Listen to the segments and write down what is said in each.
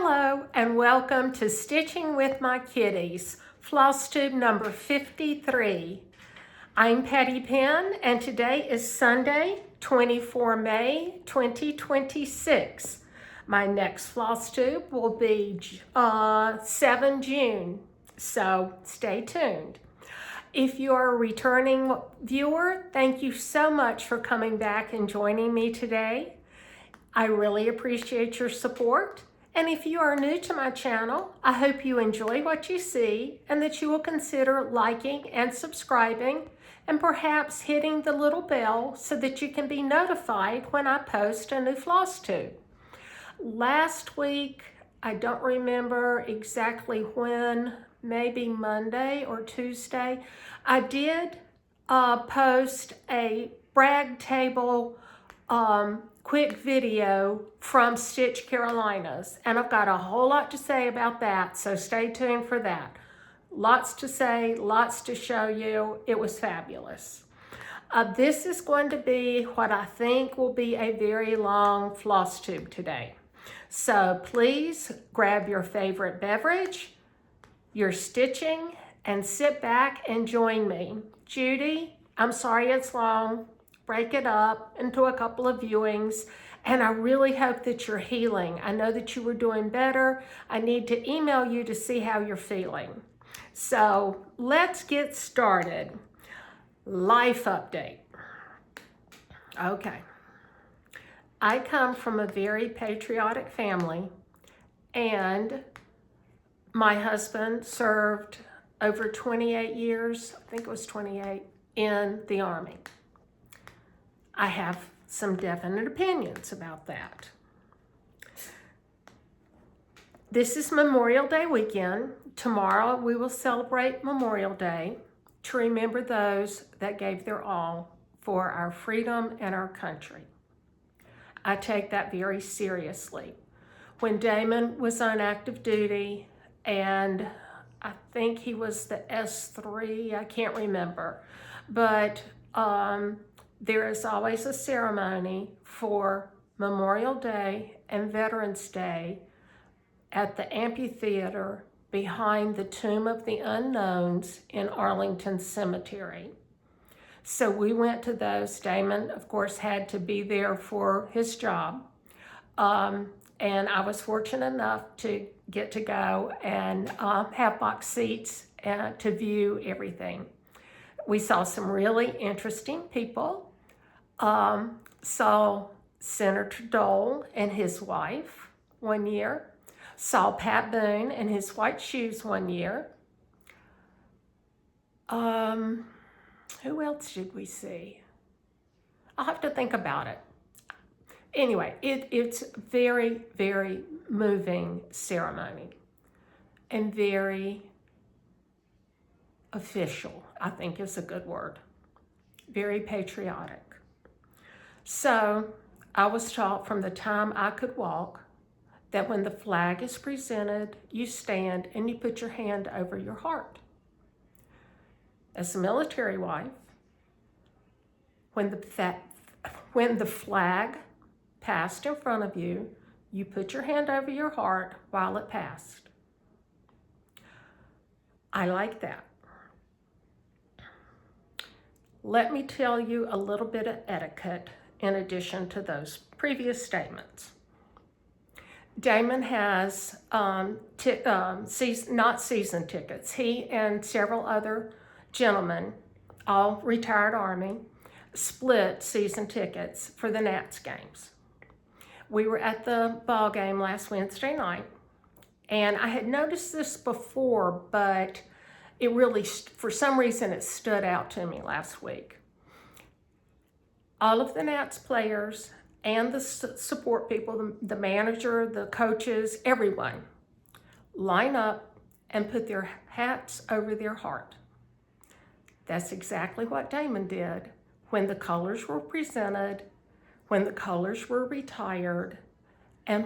Hello and welcome to Stitching with My Kitties, Floss Tube number 53. I'm Patty Penn and today is Sunday, 24 May 2026. My next floss tube will be 7 June, so stay tuned. If you are a returning viewer, thank you so much for coming back and joining me today. I really appreciate your support. And if you are new to my channel, I hope you enjoy what you see and that you will consider liking and subscribing and perhaps hitting the little bell so that you can be notified when I post a new floss tube. Last week, I don't remember exactly when, maybe Monday or Tuesday, I did post a brag table quick video from Stitch Carolinas, and I've got a whole lot to say about that, so stay tuned for that. Lots to say, lots to show you. It was fabulous. This is going to be what I think will be a very long floss tube today. So please grab your favorite beverage, your stitching, and sit back and join me. Judy, I'm sorry it's long. Break it up into a couple of viewings, and I really hope that you're healing. I know that you were doing better. I need to email you to see how you're feeling. So let's get started. Life update. Okay. I come from a very patriotic family, and my husband served over 28 years, I think it was 28, in the Army. I have some definite opinions about that. This is Memorial Day weekend. Tomorrow we will celebrate Memorial Day to remember those that gave their all for our freedom and our country. I take that very seriously. When Damon was on active duty, and I think he was the S3, I can't remember, but there is always a ceremony for Memorial Day and Veterans Day at the amphitheater behind the Tomb of the Unknowns in Arlington Cemetery. So we went to those. Damon, of course, had to be there for his job. And I was fortunate enough to get to go and have box seats to view everything. We saw some really interesting people. Saw Senator Dole and his wife one year. Saw Pat Boone and his white shoes one year. Who else did we see? I'll have to think about it. Anyway, it's very, very moving ceremony and very official, I think is a good word. Very patriotic. So I was taught from the time I could walk that when the flag is presented, you stand and you put your hand over your heart. As a military wife, when the flag passed in front of you, you put your hand over your heart while it passed. I like that. Let me tell you a little bit of etiquette in addition to those previous statements. Damon has not season tickets. He and several other gentlemen, all retired Army, split season tickets for the Nats games. We were at the ball game last Wednesday night, and I had noticed this before, but it really, for some reason, it stood out to me last week. All of the Nats players and the support people, the manager, the coaches, everyone, line up and put their hats over their heart. That's exactly what Damon did when the colors were presented, when the colors were retired, and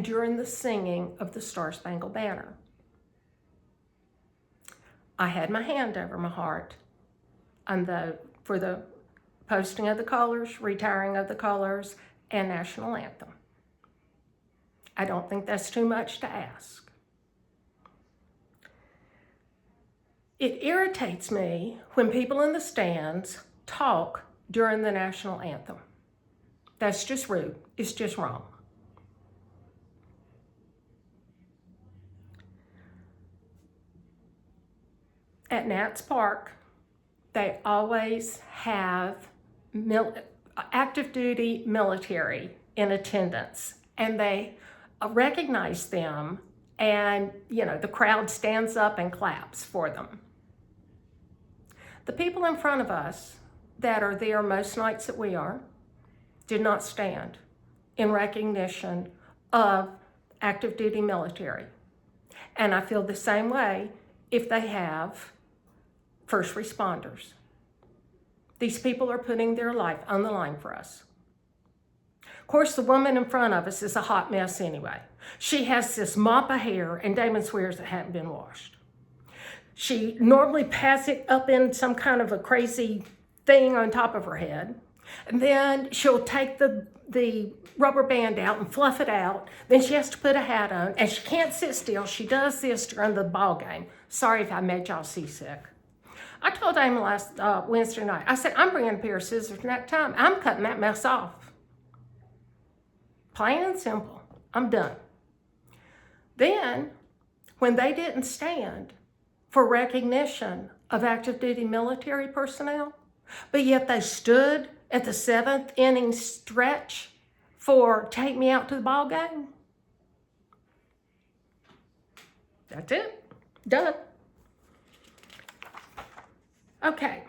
during the singing of the Star-Spangled Banner. I had my hand over my heart for the posting of the colors, retiring of the colors, and national anthem. I don't think that's too much to ask. It irritates me when people in the stands talk during the national anthem. That's just rude. It's just wrong. At Nats Park, they always have active duty military in attendance, and they recognize them, and the crowd stands up and claps for them. The people in front of us that are there most nights that we are did not stand in recognition of active duty military. And I feel the same way if they have first responders. These people are putting their life on the line for us. Of course, the woman in front of us is a hot mess anyway. She has this mop of hair, and Damon swears it hadn't been washed. She normally passes it up in some kind of a crazy thing on top of her head. And then she'll take the rubber band out and fluff it out. Then she has to put a hat on, and she can't sit still. She does this during the ball game. Sorry if I made y'all seasick. I told Damon last Wednesday night, I said, I'm bringing a pair of scissors next time. I'm cutting that mess off. Plain and simple. I'm done. Then, when they didn't stand for recognition of active duty military personnel, but yet they stood at the 7th inning stretch for take me out to the ball game. That's it. Done. Okay.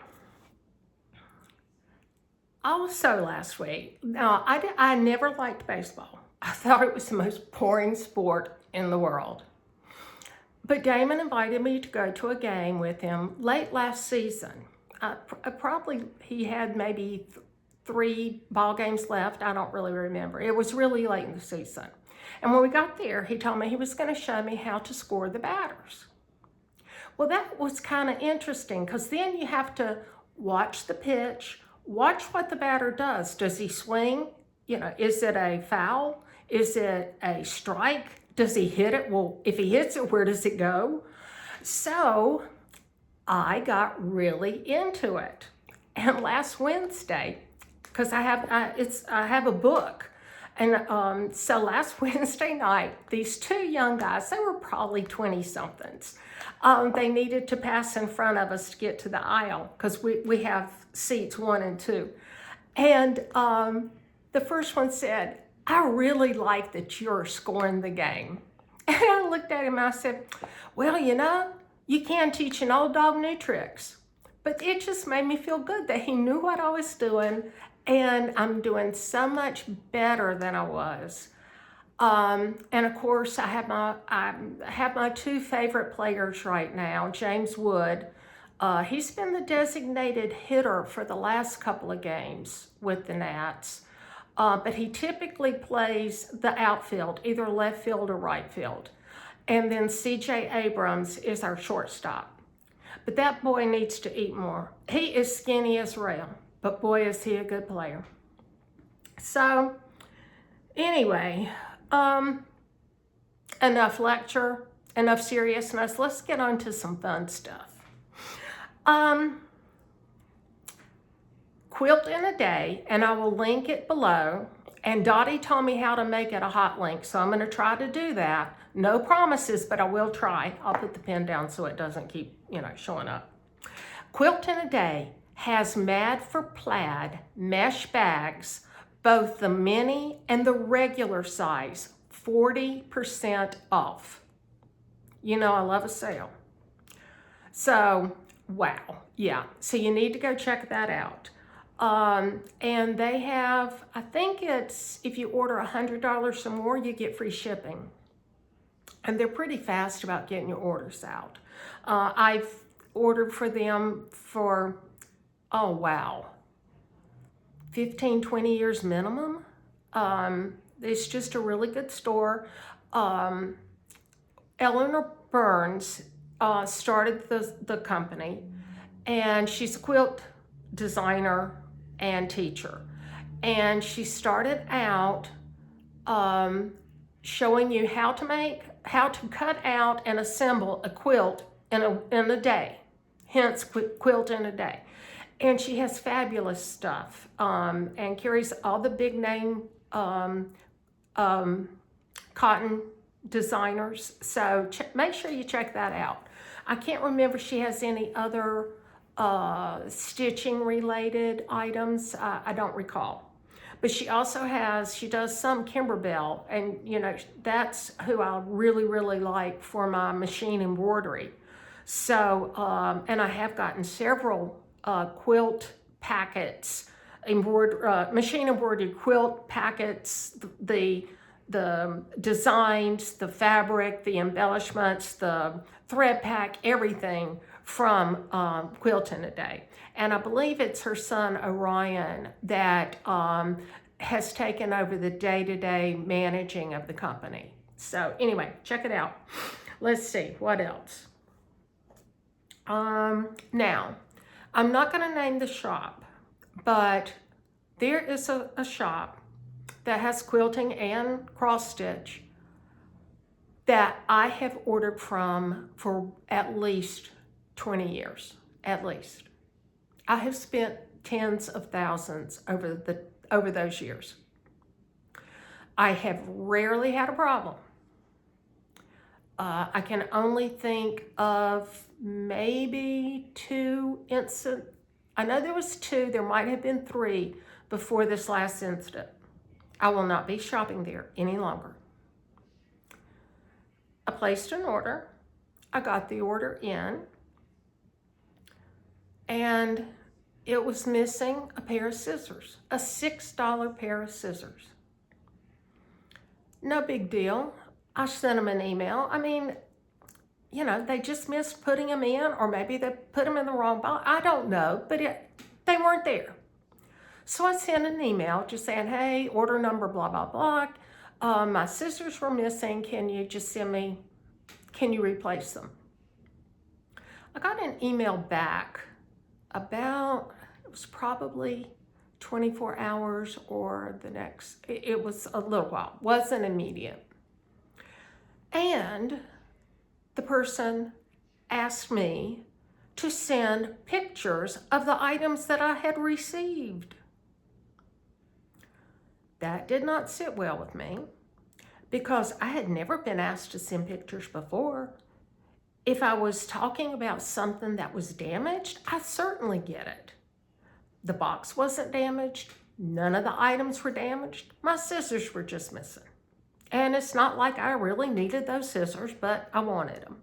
Also last week, now I never liked baseball. I thought it was the most boring sport in the world. But Damon invited me to go to a game with him late last season. Probably he had maybe 3 ball games left. I don't really remember. It was really late in the season. And when we got there, he told me he was going to show me how to score the batters. Well, that was kind of interesting because then you have to watch the pitch, watch what the batter does. Does he swing? Is it a foul? Is it a strike? Does he hit it? Well, if he hits it, where does it go? So I got really into it. And last Wednesday, because I have a book. And so last Wednesday night, these 2 young guys, they were probably 20-somethings. They needed to pass in front of us to get to the aisle because we have seats 1 and 2. And the first one said, I really like that you're scoring the game. And I looked at him and I said, well, you can teach an old dog new tricks. But it just made me feel good that he knew what I was doing, and I'm doing so much better than I was. And of course, I have my 2 favorite players right now. James Wood, he's been the designated hitter for the last couple of games with the Nats, but he typically plays the outfield, either left field or right field. And then C.J. Abrams is our shortstop. But that boy needs to eat more. He is skinny as rail, but boy, is he a good player. So, anyway, enough lecture, enough seriousness. Let's get on to some fun stuff. Quilt in a Day, and I will link it below. And Dottie told me how to make it a hot link, so I'm going to try to do that. No promises, but I will try. I'll put the pen down so it doesn't keep, showing up. Quilt in a Day has Mad for Plaid mesh bags, both the mini and the regular size, 40% off. I love a sale. So, wow. Yeah, so you need to go check that out. And they have, I think it's, if you order $100 or more, you get free shipping. And they're pretty fast about getting your orders out. I've ordered for them for, 15, 20 years minimum. It's just a really good store. Eleanor Burns started the company, and she's a quilt designer and teacher. And she started out showing you how to cut out and assemble a quilt in a day, hence quilt in a day. And she has fabulous stuff, and carries all the big name cotton designers. So make sure you check that out. I can't remember if she has any other stitching related items. I don't recall. But she does some Kimberbell, and you know, that's who I really, really like for my machine embroidery. So, and I have gotten several quilt packets, machine embroidered quilt packets, the designs, the fabric, the embellishments, the thread pack, everything from Quilt in a Day. And I believe it's her son Orion that has taken over the day-to-day managing of the company. So anyway, check it out. Let's see, what else? Now, I'm not going to name the shop, but there is a shop that has quilting and cross stitch that I have ordered from for at least 20 years, at least. I have spent tens of thousands over those years. I have rarely had a problem. I can only think of maybe 2 incidents. I know there was 2, there might have been 3 before this last incident. I will not be shopping there any longer. I placed an order. I got the order in, and it was missing a pair of scissors, a $6 pair of scissors. No big deal. I sent them an email. I mean, you know, they just missed putting them in, or maybe they put them in the wrong box. I don't know, but they weren't there. So I sent an email just saying, hey, order number, blah, blah, blah. My scissors were missing. Can you replace them? I got an email back about, it was probably 24 hours or the next, it was a little while, wasn't immediate. And the person asked me to send pictures of the items that I had received. That did not sit well with me because I had never been asked to send pictures before. If I was talking about something that was damaged, I certainly get it. The box wasn't damaged. None of the items were damaged. My scissors were just missing. And it's not like I really needed those scissors, but I wanted them.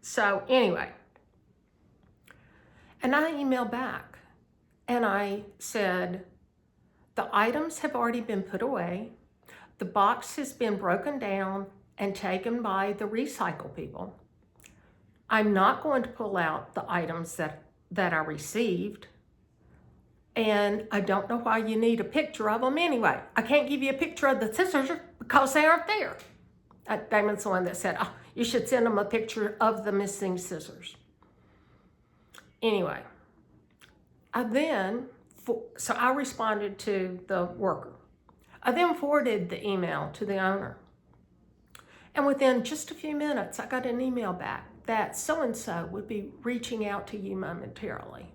So anyway, and I emailed back and I said, the items have already been put away. The box has been broken down and taken by the recycle people. I'm not going to pull out the items that I received. And I don't know why you need a picture of them anyway. I can't give you a picture of the scissors because they aren't there. Damon's the one that said, oh, you should send them a picture of the missing scissors. Anyway, so I responded to the worker. I then forwarded the email to the owner. And within just a few minutes, I got an email back that so-and-so would be reaching out to you momentarily.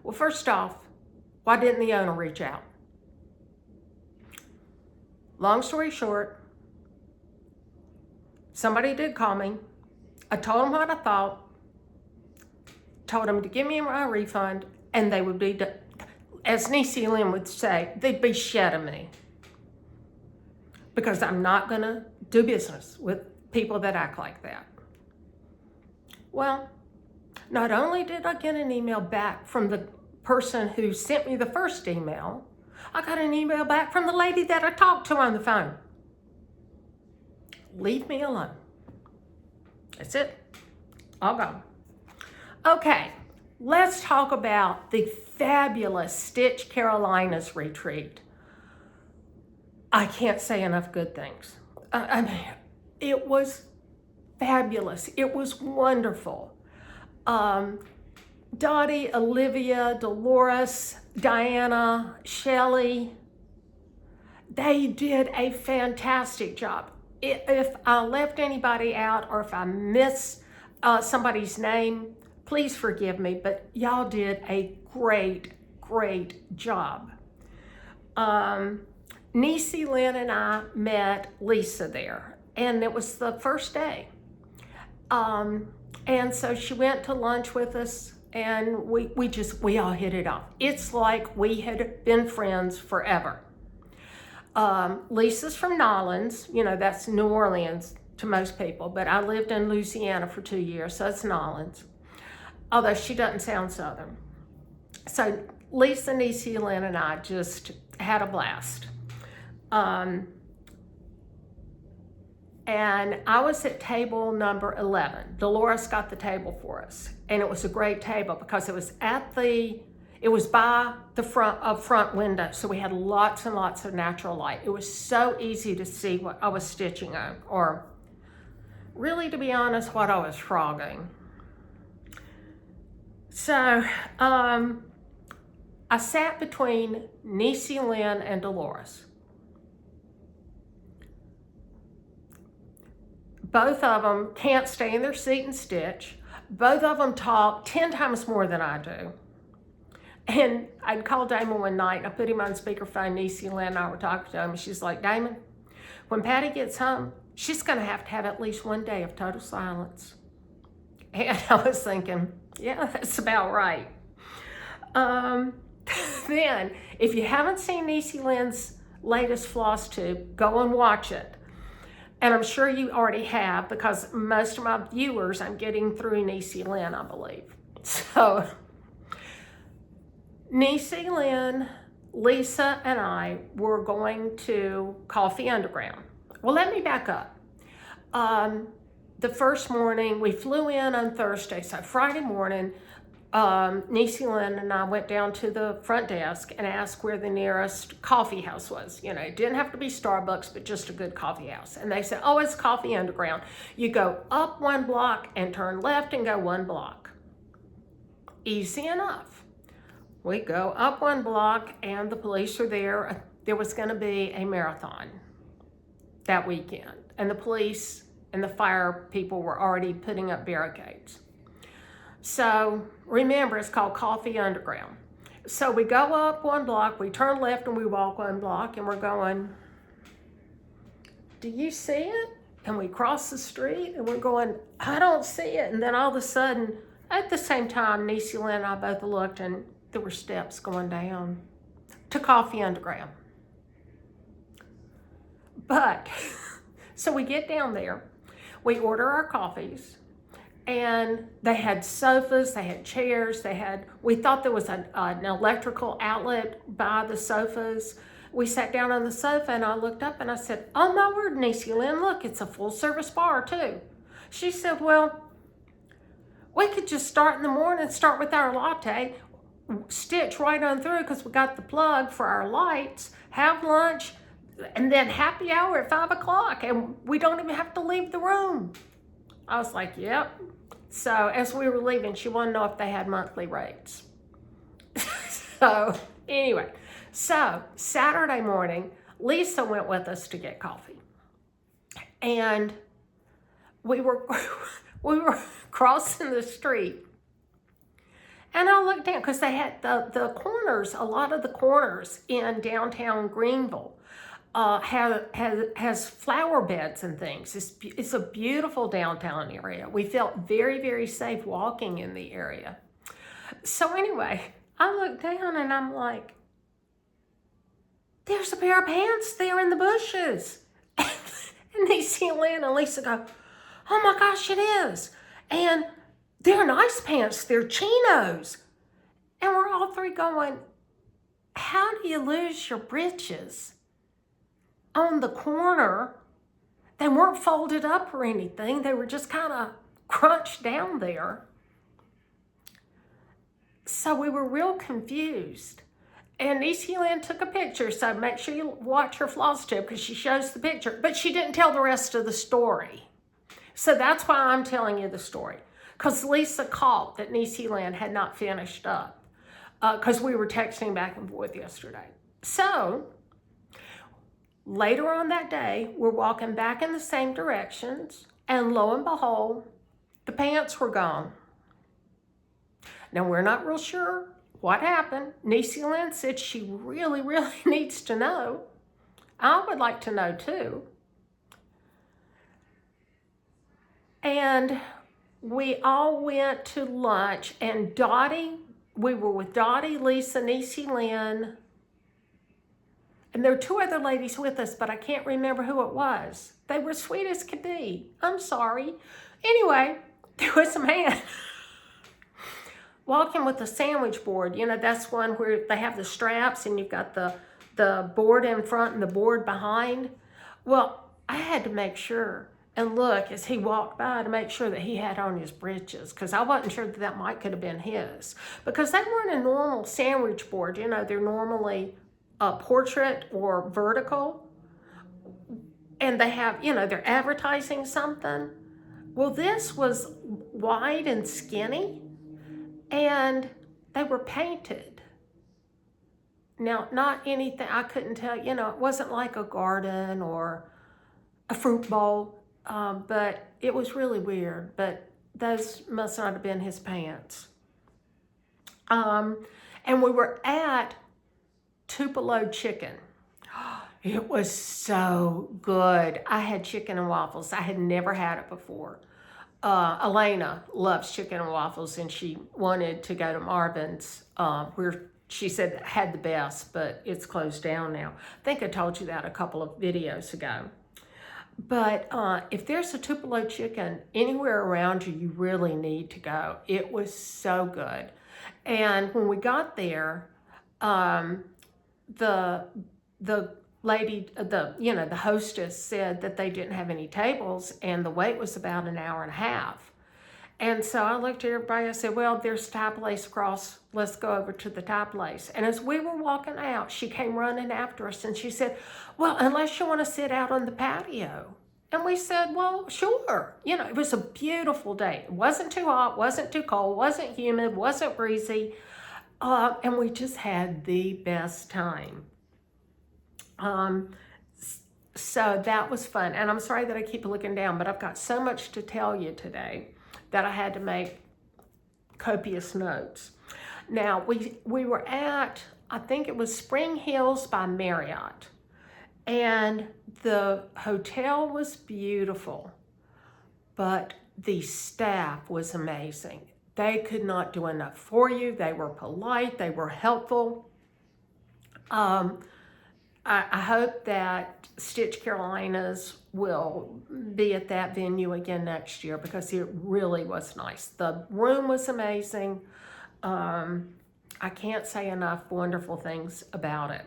Well, first off, why didn't the owner reach out? Long story short, somebody did call me. I told them what I thought, told them to give me my refund, and they would be, as Niecy Lynn would say, they'd be shedding me. Because I'm not going to do business with people that act like that. Well, not only did I get an email back from the person who sent me the first email, I got an email back from the lady that I talked to on the phone. Leave me alone. That's it. I'll go. Okay, let's talk about the fabulous Stitch Carolinas retreat. I can't say enough good things. I mean, it was fabulous. It was wonderful. Dottie, Olivia, Dolores, Diana, Shelley, they did a fantastic job. If I left anybody out or if I missed somebody's name, please forgive me, but y'all did a great, great job. Niecy Lynn and I met Lisa there, and it was the first day. And so she went to lunch with us, and we all hit it off. It's like we had been friends forever. Lisa's from Nolens, that's New Orleans to most people, but I lived in Louisiana for 2 years, so it's Nolens, although she doesn't sound Southern. So Lisa, Niecy Lynn, and I just had a blast. And I was at table number 11. Dolores got the table for us, and it was a great table because it was by the front window, so we had lots and lots of natural light. It was so easy to see what I was stitching on, or really, to be honest, what I was frogging. So I sat between Niecy Lynn and Dolores. Both of them can't stay in their seat and stitch. Both of them talk 10 times more than I do. And I'd called Damon one night, and I put him on speakerphone. Niecy Lynn and I were talking to him, and she's like, Damon, when Patty gets home, she's going to have at least one day of total silence. And I was thinking, yeah, that's about right. Then, if you haven't seen Niecy Lynn's latest floss tube, go and watch it. And I'm sure you already have, because most of my viewers I'm getting through Niecy Lynn, I believe. So, Niecy Lynn, Lisa, and I were going to Coffee Underground. Well, let me back up. The first morning, we flew in on Thursday, so Friday morning, Niecy Lynn and I went down to the front desk and asked where the nearest coffee house was. It didn't have to be Starbucks, but just a good coffee house. And they said, oh, it's Coffee Underground. You go up 1 block and turn left and go 1 block. Easy enough. We go up 1 block and the police are there. There was going to be a marathon that weekend. And the police and the fire people were already putting up barricades. So remember, it's called Coffee Underground. So we go up 1 block, we turn left and we walk 1 block, and we're going, do you see it? And we cross the street and we're going, I don't see it. And then all of a sudden, at the same time, Niecy Lynn and I both looked, and there were steps going down to Coffee Underground. But, so we get down there, we order our coffees, and they had sofas, they had chairs, we thought there was an electrical outlet by the sofas. We sat down on the sofa, and I looked up and I said, oh my word, Niecy Lynn, look, it's a full service bar too. She said, well, we could just start in the morning, start with our latte, stitch right on through because we got the plug for our lights, have lunch, and then happy hour at 5 o'clock, and we don't even have to leave the room. I was like, yep. So as we were leaving, she wanted to know if they had monthly rates. So anyway, so Saturday morning, Lisa went with us to get coffee. And we were crossing the street. And I looked down because they had the corners, a lot of the corners in downtown Greenville has flower beds and things. It's a beautiful downtown area. We felt very, very safe walking in the area. So anyway, I looked down and I'm like, there's a pair of pants there in the bushes. And Niecy Lynn and Lisa go, oh my gosh, it is. And they're nice pants, they're chinos. And we're all three going, how do you lose your britches on the corner? They weren't folded up or anything. They were just kind of crunched down there. So we were real confused. And Niecy Lynn took a picture, so make sure you watch her floss tube because she shows the picture. But she didn't tell the rest of the story. So that's why I'm telling you the story. Because Lisa caught that Niecy Lynn had not finished up. Because we were texting back and forth yesterday. So Later on that day, we're walking back in the same directions, and lo and behold, the pants were gone. Now, we're not real sure what happened. Niecy Lynn said she really, really needs to know. I would like to know too. And we all went to lunch, and Dottie, we were with Dottie, Lisa, Niecy Lynn, and there were two other ladies with us, but I can't remember who it was. They were sweet as could be. I'm sorry. Anyway, there was a man walking with a sandwich board. You know, that's one where they have the straps and you've got the board in front and the board behind. Well, I had to make sure and look as he walked by to make sure that he had on his breeches, because I wasn't sure that that might could have been his, because they weren't a normal sandwich board. You know, they're normally a portrait or vertical, and they have, you know, they're advertising something. Well, this was wide and skinny, and they were painted. Now, not anything, I couldn't tell, you know, it wasn't like a garden or a fruit bowl, but it was really weird, but those must not have been his pants. And we were at Tupelo Chicken. It was so good. I had chicken and waffles. I had never had it before. Elena loves chicken and waffles, and she wanted to go to Marvin's, where she said had the best, but it's closed down now. I think I told you that a couple of videos ago. But if there's a Tupelo Chicken anywhere around you, you really need to go. It was so good. And when we got there, the lady, the hostess said that they didn't have any tables, and the wait was about an hour and a half. And so I looked at everybody, I said, well, there's a Thai place across, let's go over to the Thai place. And as we were walking out, she came running after us, and she said, well, unless you want to sit out on the patio. And we said, well, sure. You know, it was a beautiful day. It wasn't too hot, wasn't too cold, wasn't humid, wasn't breezy. And we just had the best time. So that was fun. And I'm sorry that I keep looking down, but I've got so much to tell you today that I had to make copious notes. Now, we were at, I think it was Spring Hills by Marriott. And the hotel was beautiful, but the staff was amazing. They could not do enough for you. They were polite. They were helpful. I hope that Stitch Carolinas will be at that venue again next year, because it really was nice. The room was amazing. I can't say enough wonderful things about it.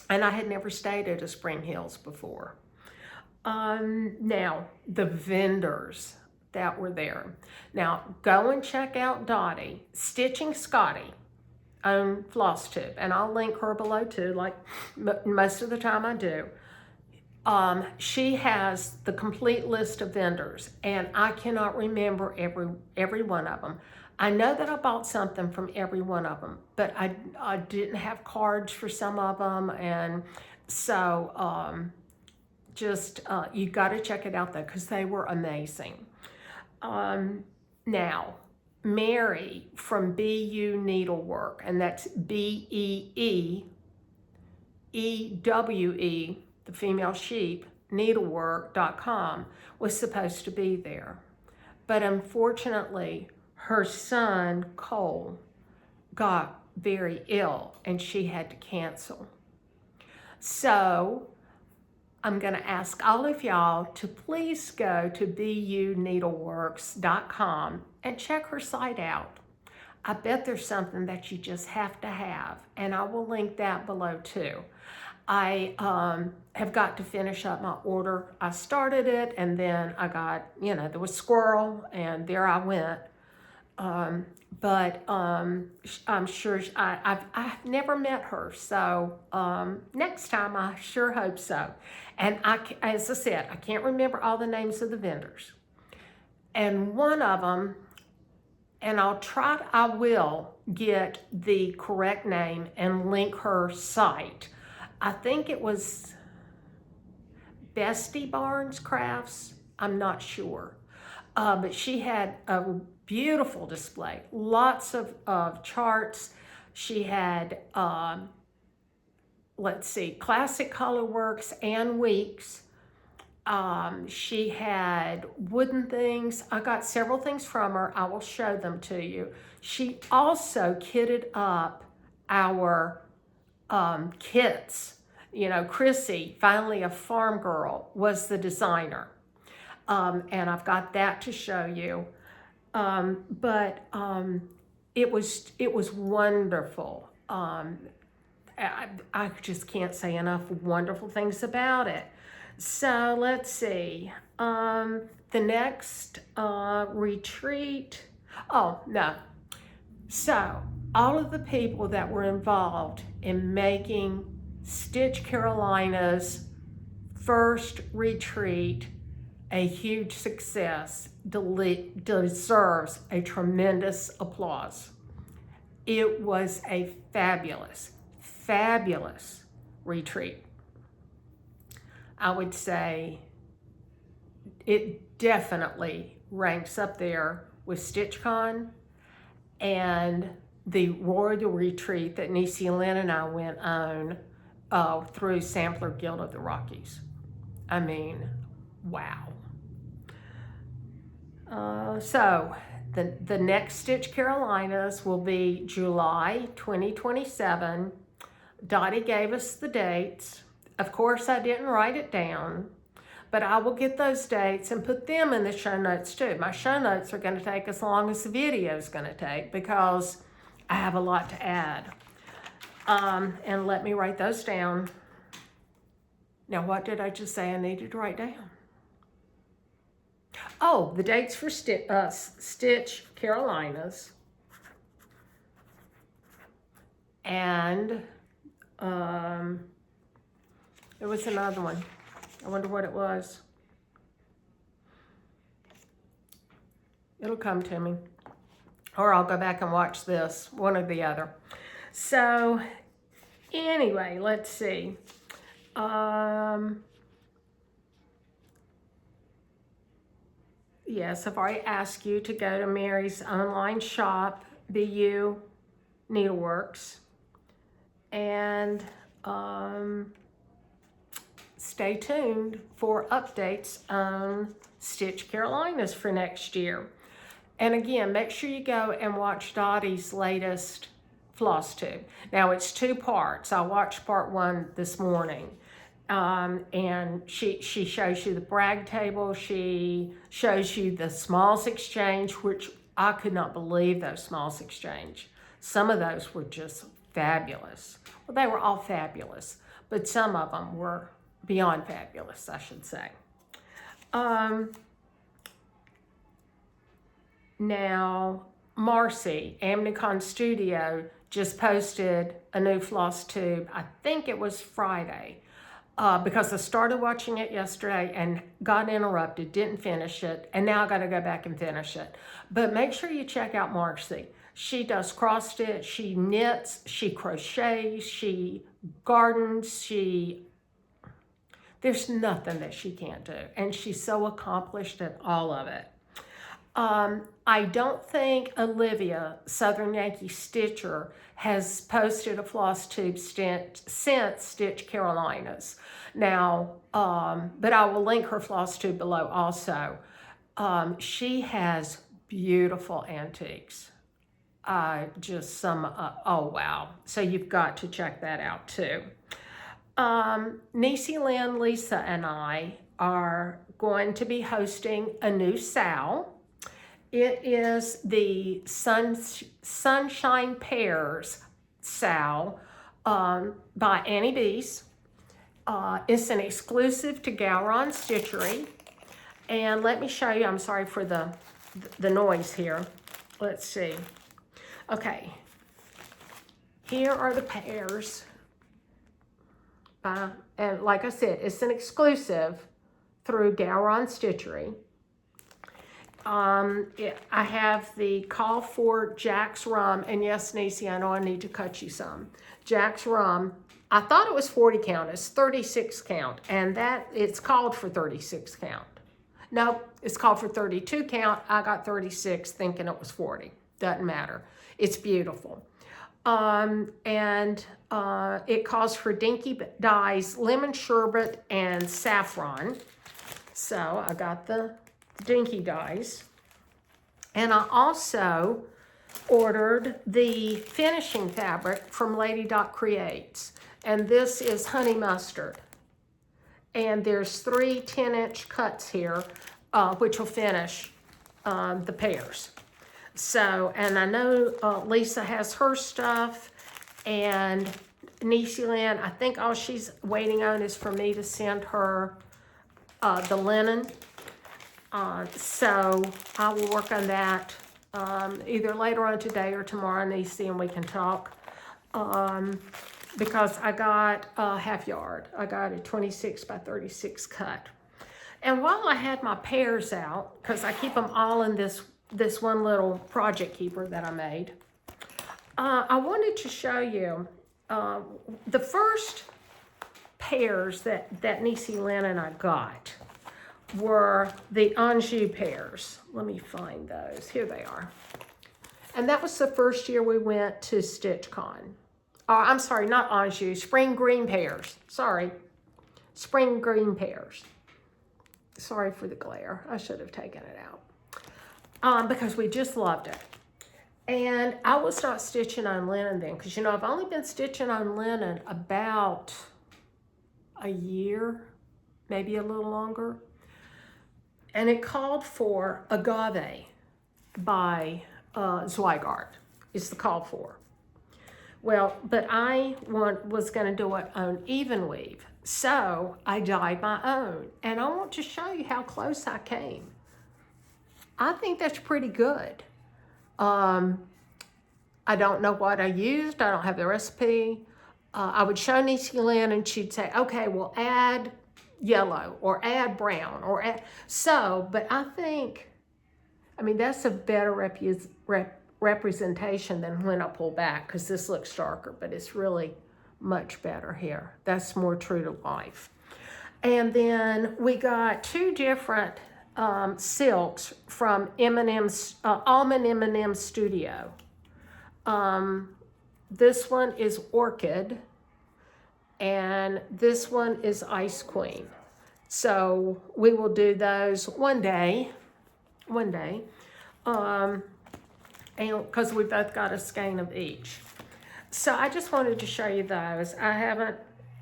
And I had never stayed at a Spring Hills before. Now, the vendors that were there. Now, go and check out Dottie, Stitching Scotty on Floss Tube, and I'll link her below too, like most of the time I do. She has the complete list of vendors, and I cannot remember every one of them. I know that I bought something from every one of them, but I didn't have cards for some of them, and so you got to check it out though, because they were amazing. Now, Mary from BU Needlework, and that's BEEEWE, the female sheep, needlework.com, was supposed to be there. But unfortunately, her son, Cole, got very ill, and she had to cancel. So I'm going to ask all of y'all to please go to buneedleworks.com and check her site out. I bet there's something that you just have to have, and I will link that below too. I have got to finish up my order. I started it, and then I got, there was squirrel, and there I went. But I'm sure I've never met her, so next time I sure hope so. And as I said, I can't remember all the names of the vendors. And one of them, and I will get the correct name and link her site. I think it was Bestie Barnes Crafts, I'm not sure. But she had a beautiful display, lots of charts. She had, let's see, Classic Colorworks and Weeks. She had wooden things. I got several things from her. I will show them to you. She also kitted up our kits. You know, Chrissy, finally a farm girl, was the designer. And I've got that to show you. It was wonderful. I just can't say enough wonderful things about it. So let's see. The next retreat. Oh, no. So all of the people that were involved in making Stitch Carolina's first retreat a huge success deserves a tremendous applause. It was a fabulous, fabulous retreat. I would say it definitely ranks up there with StitchCon and the Royal Retreat that Niecy Lynn and I went on through Sampler Guild of the Rockies. I mean, wow. So the next Stitch Carolinas will be July 2027. Dottie gave us the dates. Of course, I didn't write it down, but I will get those dates and put them in the show notes too. My show notes are going to take as long as the video is going to take because I have a lot to add. And let me write those down. Now, what did I just say I needed to write down? Oh, the dates for Stitch Carolinas. And there was another one. I wonder what it was. It'll come to me. Or I'll go back and watch this, one or the other. So, anyway, let's see. Yes, I've already asked you to go to Mary's online shop, BU Needleworks, and stay tuned for updates on Stitch Carolinas for next year. And again, make sure you go and watch Dottie's latest floss tube. Now it's 2 parts. I watched part 1 this morning. And she shows you the brag table. She shows you the smalls exchange, which I could not believe those smalls exchange. Some of those were just fabulous. Well, they were all fabulous, but some of them were beyond fabulous, I should say. Now, Marcy, Amnicon Studio, just posted a new floss tube. I think it was Friday. Because I started watching it yesterday and got interrupted, didn't finish it, and now I got to go back and finish it. But make sure you check out Marcy. She does cross stitch, she knits, she crochets, she gardens, there's nothing that she can't do. And she's so accomplished at all of it. I don't think Olivia, Southern Yankee Stitcher, has posted a floss tube since Stitch Carolinas. Now, but I will link her floss tube below also. She has beautiful antiques. Just some, oh wow. So you've got to check that out too. Niecy Lynn, Lisa, and I are going to be hosting a new SAL. It is the Sunshine Pears SAL by Annie B's. It's an exclusive to Gowron Stitchery. And let me show you, I'm sorry for the noise here. Let's see. Okay. Here are the pears. And like I said, it's an exclusive through Gowron Stitchery. I have the call for Jack's Rum, and yes, Niecy, I know I need to cut you some. Jack's Rum I thought it was 40 count. It's 36 count, and that it's called for 36 count. No, it's called for 32 count. I got 36 thinking it was 40. Doesn't matter. It's beautiful. It calls for Dinky Dyes, lemon sherbet, and saffron. So I got the Dinky Dyes. And I also ordered the finishing fabric from Lady Dot Creates. And this is honey mustard. And there's 3 10-inch cuts here, which will finish the pairs. So, and I know Lisa has her stuff, and Niecy Lynn, I think all she's waiting on is for me to send her the linen. So I will work on that either later on today or tomorrow, Niecy, and we can talk. Because I got a half yard. I got a 26 by 36 cut. And while I had my pairs out, because I keep them all in this one little project keeper that I made, I wanted to show you the first pairs that Niecy Lynn and I got were the Anjou pairs. Let me find those. Here they are. And that was the first year we went to StitchCon. I'm sorry, not Anjou, spring green pears. Sorry, spring green pears. Sorry for the glare. I should have taken it out because we just loved it. And I was not stitching on linen then because, you know, I've only been stitching on linen about a year, maybe a little longer. And it called for Agave by Zweigart is the call for. Well, but I was going to do it on even weave, so I dyed my own. And I want to show you how close I came. I think that's pretty good. I don't know what I used. I don't have the recipe. I would show Niecy Lynn and she'd say, okay, well, add yellow or add brown or add. So, but I think, I mean, that's a better representation than when I pull back, because this looks darker, but it's really much better here. That's more true to life. And then we got 2 different silks from Almond M&M Studio. This one is Orchid, and this one is Ice Queen. So we will do those one day. And because we both got a skein of each. So I just wanted to show you those. I haven't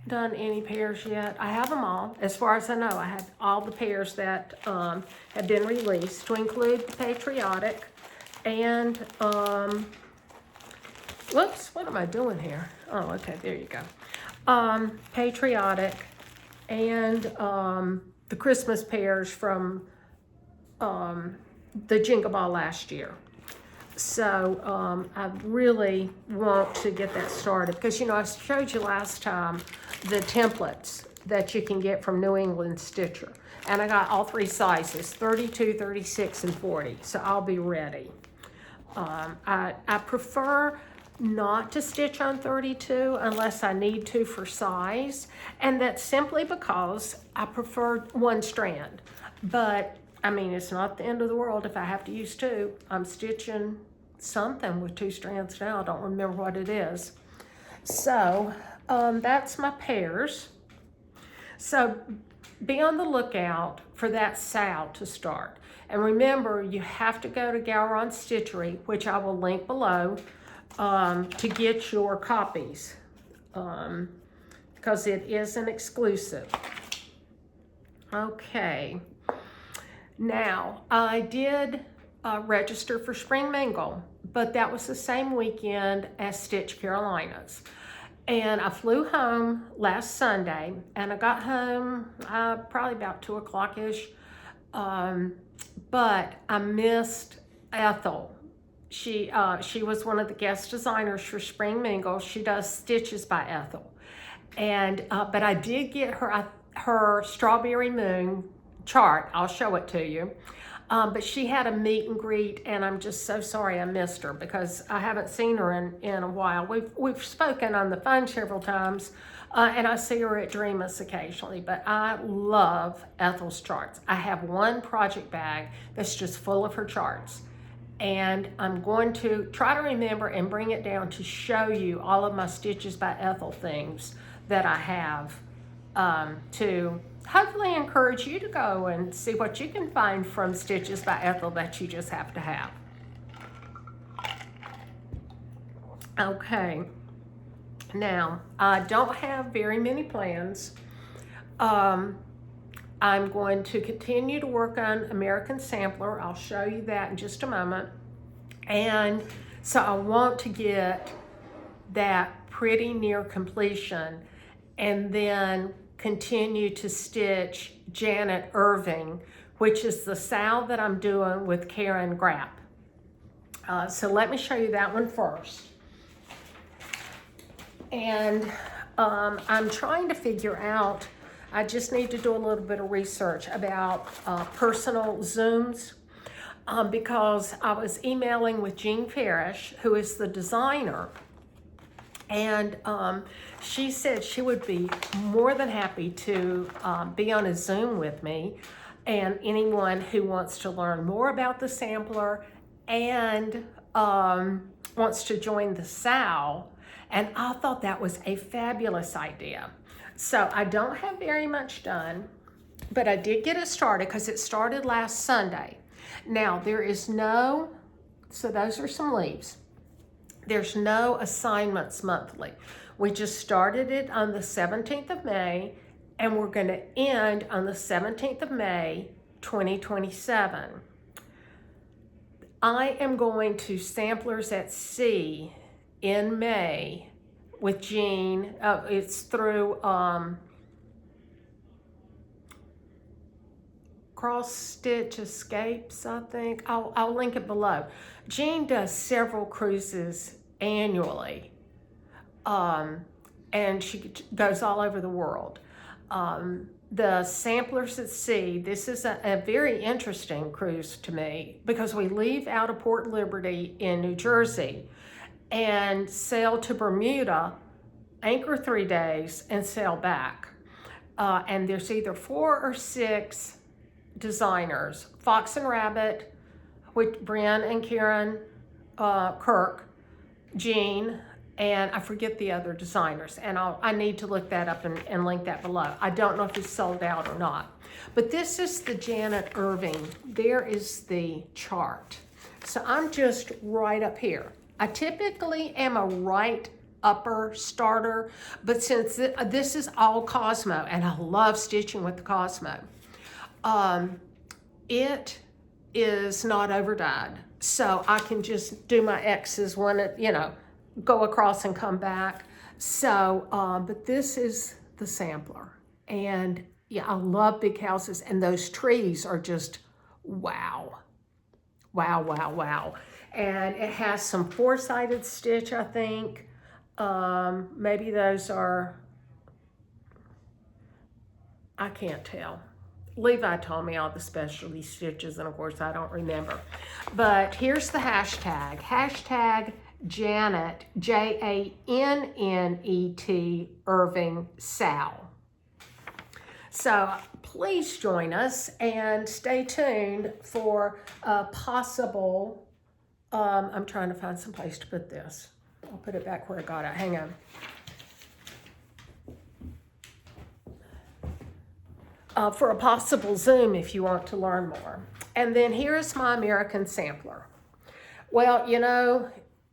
done any pairs yet. I have them all. As far as I know, I have all the pairs that have been released, to include the Patriotic and, whoops, what am I doing here? Oh, okay, there you go. Patriotic and the Christmas pairs from the Jingle Ball last year. So I really want to get that started because, you know, I showed you last time the templates that you can get from New England Stitcher. And I got all 3 sizes, 32, 36, and 40. So I'll be ready. I prefer not to stitch on 32 unless I need to for size. And that's simply because I prefer 1 strand. But I mean, it's not the end of the world if I have to use 2. I'm stitching something with 2 strands now. I don't remember what it is. So that's my pairs. So be on the lookout for that sale to start. And remember, you have to go to Gowron Stitchery, which I will link below, to get your copies because it is an exclusive. Okay. Now, I did register for Spring Mingle, but that was the same weekend as Stitch Carolinas. And I flew home last Sunday, and I got home probably about 2 o'clock-ish, but I missed Ethel. She was one of the guest designers for Spring Mingle. She does Stitches by Ethel. And but I did get her Strawberry Moon chart. I'll show it to you. But she had a meet and greet, and I'm just so sorry I missed her because I haven't seen her in a while. We've spoken on the phone several times, And I see her at Dreamus occasionally, but I love Ethel's charts. I have one project bag that's just full of her charts. And I'm going to try to remember and bring it down to show you all of my Stitches by Ethel things that I have, to hopefully encourage you to go and see what you can find from Stitches by Ethel that you just have to have. Okay, now I don't have very many plans. I'm going to continue to work on American Sampler. I'll show you that in just a moment. And so I want to get that pretty near completion and then continue to stitch Janet Irving, which is the sow that I'm doing with Karen Grapp. So let me show you that one first. And I'm trying to figure out, I just need to do a little bit of research about personal Zooms, because I was emailing with Jean Farish, who is the designer, and she said she would be more than happy to be on a Zoom with me, and anyone who wants to learn more about the sampler and wants to join the sow. And I thought that was a fabulous idea. So I don't have very much done, but I did get it started because it started last Sunday. Now there is no, so those are some leaves. There's no assignments monthly. We just started it on the 17th of May, and we're going to end on the 17th of May, 2027. I am going to Samplers at Sea in May with Jean. It's through Cross Stitch Escapes, I think. I'll link it below. Jean does several cruises annually, and she goes all over the world. The Samplers at Sea, this is a very interesting cruise to me because we leave out of Port Liberty in New Jersey and sail to Bermuda, anchor 3 days, and sail back. And there's either 4 or 6 designers, Fox and Rabbit, with Bryn and Karen Kirk, Jean, and I forget the other designers, and I need to look that up and link that below. I don't know if it's sold out or not. But this is the Janet Irving. There is the chart. So I'm just right up here. I typically am a right upper starter, but since this is all Cosmo, and I love stitching with the Cosmo, it is not overdyed. So I can just do my X's when it, go across and come back. So, but this is the sampler. And yeah, I love big houses, and those trees are just wow. Wow, wow, wow. And it has some 4-sided stitch, I think. Maybe those are, I can't tell. Levi told me all the specialty stitches, and of course I don't remember. But here's the hashtag. Hashtag Janet, Janet Irving Sow. So please join us and stay tuned for a possible, I'm trying to find some place to put this. I'll put it back where I got it. Hang on. For a possible Zoom if you want to learn more. And then here's my American Sampler. Well,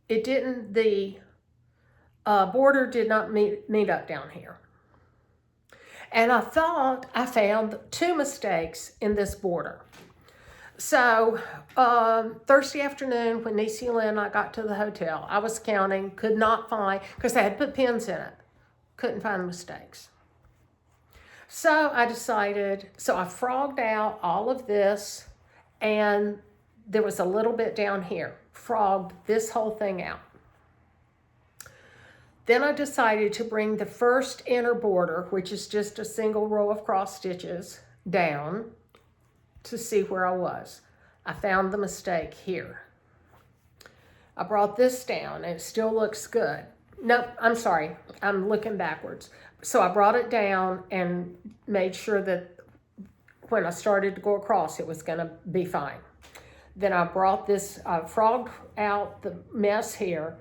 it didn't, the border did not meet up down here. And I thought I found 2 mistakes in this border. So Thursday afternoon when Niecy Lynn and I got to the hotel, I was counting, could not find, because they had put pins in it, couldn't find the mistakes. So I decided, so I frogged out all of this, and there was a little bit down here, frogged this whole thing out. Then I decided to bring the first inner border, which is just a single row of cross stitches, down to see where I was. I found the mistake here. I brought this down, and it still looks good. Nope, I'm sorry, I'm looking backwards. So I brought it down and made sure that when I started to go across, it was going to be fine. Then I brought this, frogged out the mess here,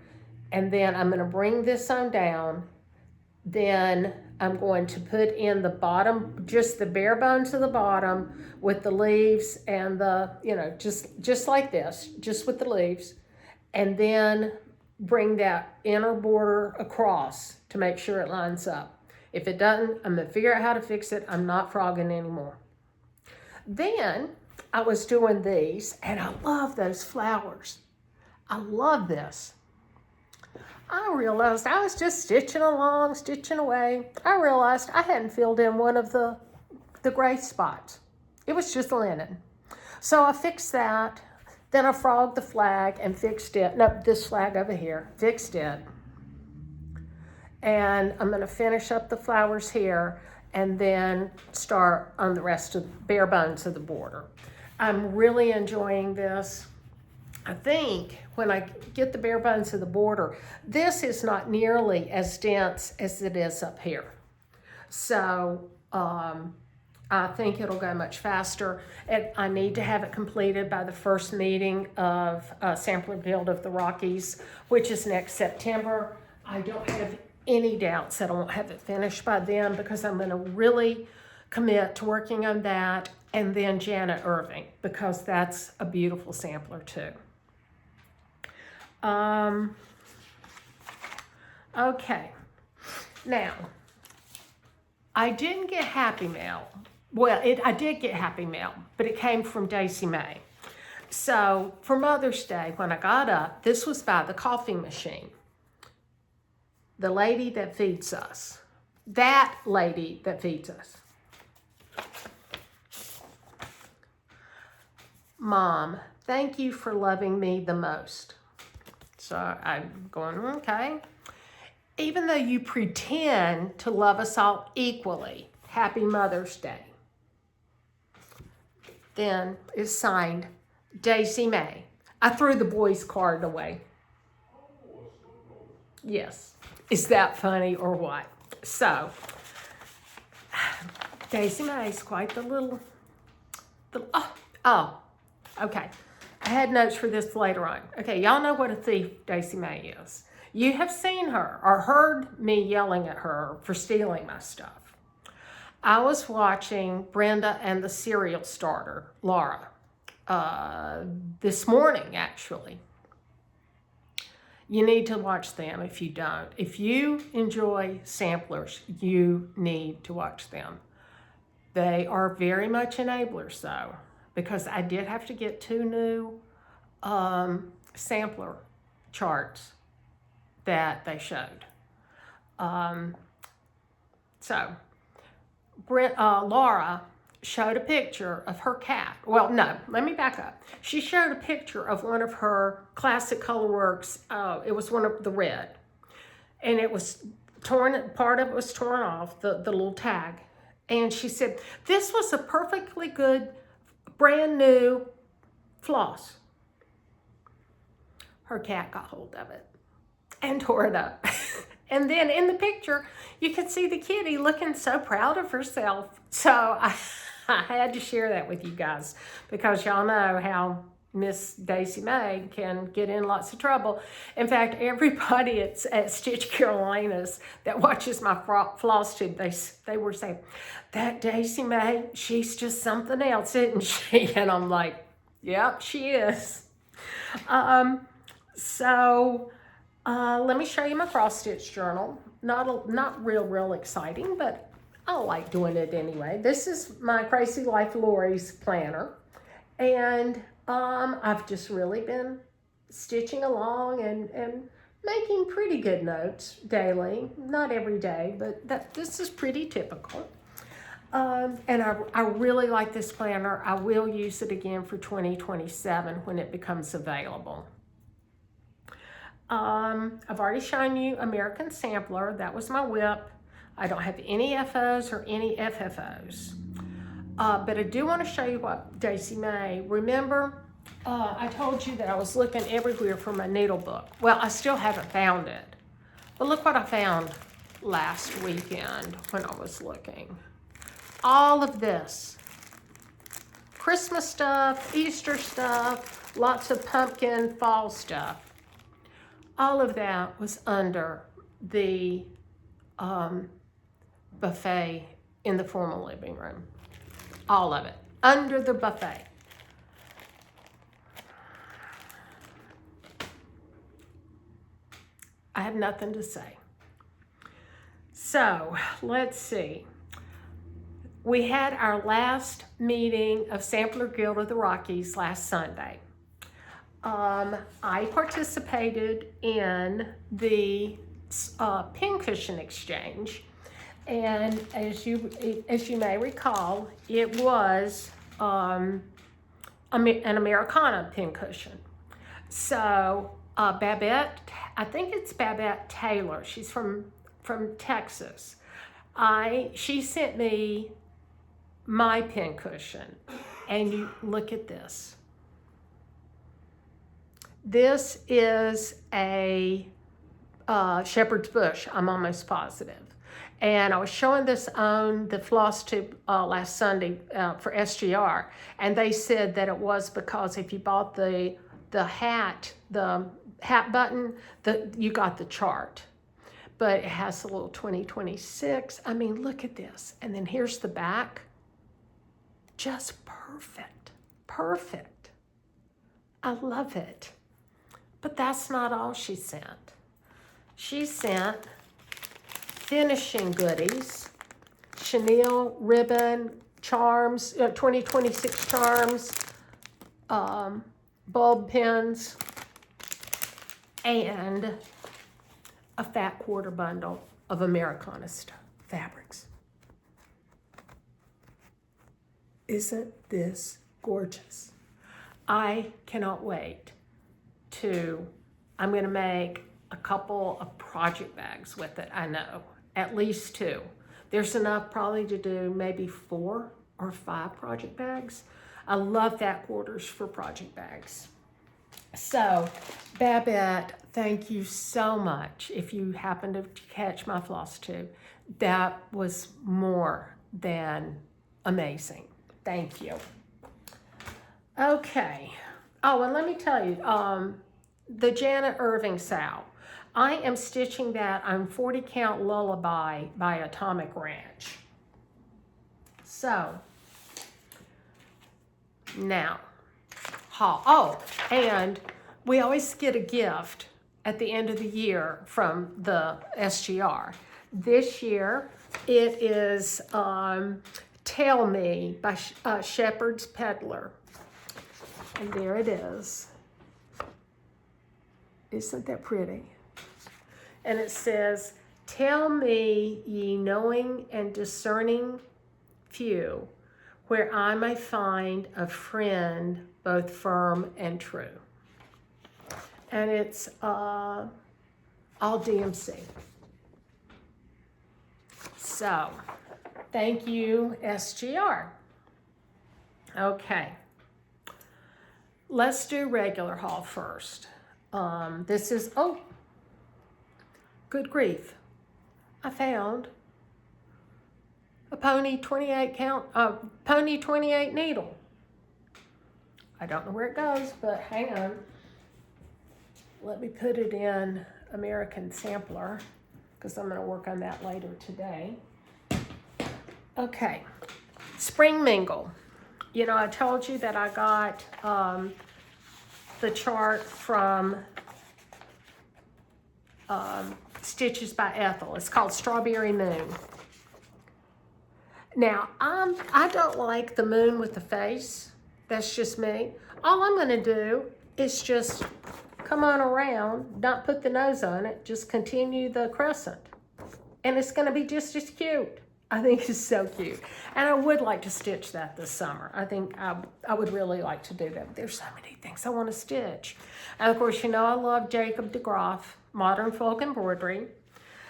and then I'm going to bring this on down. Then I'm going to put in the bottom, just the bare bones of the bottom with the leaves and the, just like this, just with the leaves. And then bring that inner border across to make sure it lines up. If it doesn't, I'm going to figure out how to fix it. I'm not frogging anymore. Then I was doing these, and I love those flowers. I love this. I realized I was just stitching along, stitching away. I realized I hadn't filled in one of the gray spots. It was just linen. So I fixed that. Then I frogged the flag and fixed it. No, this flag over here, fixed it. And I'm going to finish up the flowers here and then start on the rest of the bare bones of the border. I'm really enjoying this. I think when I get the bare bones of the border, this is not nearly as dense as it is up here. So I think it'll go much faster. And I need to have it completed by the first meeting of Sampler Build of the Rockies, which is next September. I don't have any doubts that I won't have it finished by then, because I'm going to really commit to working on that, and then Janet Irving, because that's a beautiful sampler too. Okay, now I didn't get Happy Mail. Well, I did get Happy Mail, but it came from Daisy May. So for Mother's Day, when I got up, this was by the coffee machine. The lady that feeds us. That lady that feeds us. Mom, thank you for loving me the most. So I'm going, okay. Even though you pretend to love us all equally, Happy Mother's Day. Then it's signed Daisy May. I threw the boys' card away. Yes. Is that funny or what? So, Daisy May is quite the little okay. I had notes for this later on. Okay, y'all know what a thief Daisy May is. You have seen her or heard me yelling at her for stealing my stuff. I was watching Brenda and the Cereal Starter, Laura, this morning, actually. You need to watch them if you don't. If you enjoy samplers, you need to watch them. They are very much enablers, though, because I did have to get 2 new sampler charts that they showed. Laura showed a picture of her cat. Well, no, let me back up. She showed a picture of one of her classic Colorworks. It was one of the red. And it was torn, part of it was torn off, the little tag. And she said, this was a perfectly good, brand new Floss. Her cat got hold of it and tore it up. And then in the picture, you can see the kitty looking so proud of herself. So I had to share that with you guys, because y'all know how Miss Daisy May can get in lots of trouble. In fact, everybody at Stitch Carolinas that watches my floss tube, they were saying, that Daisy May, she's just something else, isn't she? And I'm like, yep, she is. Let me show you my cross stitch journal. Not real exciting, but I like doing it anyway. This is my Crazy Life Lori's planner, and I've just really been stitching along and making pretty good notes daily. Not every day, but this is pretty typical. And I really like this planner. I will use it again for 2027 when it becomes available. I've already shown you American Sampler. That was my whip. I don't have any FOs or any FFOs. But I do want to show you what Daisy May. Remember, I told you that I was looking everywhere for my needle book. Well, I still haven't found it. But look what I found. last weekend when I was looking. All of this. Christmas stuff, Easter stuff, lots of pumpkin fall stuff. All of that was under the buffet in the formal living room. All of it, under the buffet. I have nothing to say. So, let's see. We had our last meeting of Sampler Guild of the Rockies last Sunday. I participated in the pincushion exchange, and as you may recall, it was an Americana pincushion. So Babette, I think it's Babette Taylor. She's from Texas. She sent me my pincushion, and you look at this. This is a shepherd's bush, I'm almost positive. And I was showing this on the Floss tube last Sunday for SGR, and they said that it was because if you bought the hat button, you got the chart. But it has a little 2026. I mean, look at this. And then here's the back. Just perfect. Perfect. I love it. But that's not all she sent. She sent finishing goodies, chenille ribbon, charms, 2026 charms, bulb pins, and a fat quarter bundle of Americana fabrics. Isn't this gorgeous? I cannot wait I'm going to make a couple of project bags with it, I know, at least 2. There's enough probably to do maybe 4 or 5 project bags. I love fat quarters for project bags. So, Babette, thank you so much. If you happen to catch my floss tube, that was more than amazing. Thank you. Okay. Oh, and let me tell you, the Janet Irving sow. I am stitching that on 40 Count Lullaby by Atomic Ranch. So, now, and we always get a gift at the end of the year from the SGR. This year, it is Tell Me by Shepherd's Peddler. And there it is. Isn't that pretty? And it says, "Tell me, ye knowing and discerning few, where I may find a friend both firm and true." And it's all DMC. So, thank you, SGR. Okay. Let's do regular haul first. This is, good grief. I found a pony 28 needle. I don't know where it goes, but hang on. Let me put it in American Sampler, because I'm going to work on that later today. Okay, Spring Mingle. You know, I told you that I got the chart from Stitches by Ethel. It's called Strawberry Moon. Now, I don't like the moon with the face. That's just me. All I'm going to do is just come on around, not put the nose on it, just continue the crescent. And it's going to be just as cute. I think it's so cute. And I would like to stitch that this summer. I think I would really like to do that. There's so many things I want to stitch. And of course, you know I love Jacob DeGroff, Modern Folk Embroidery.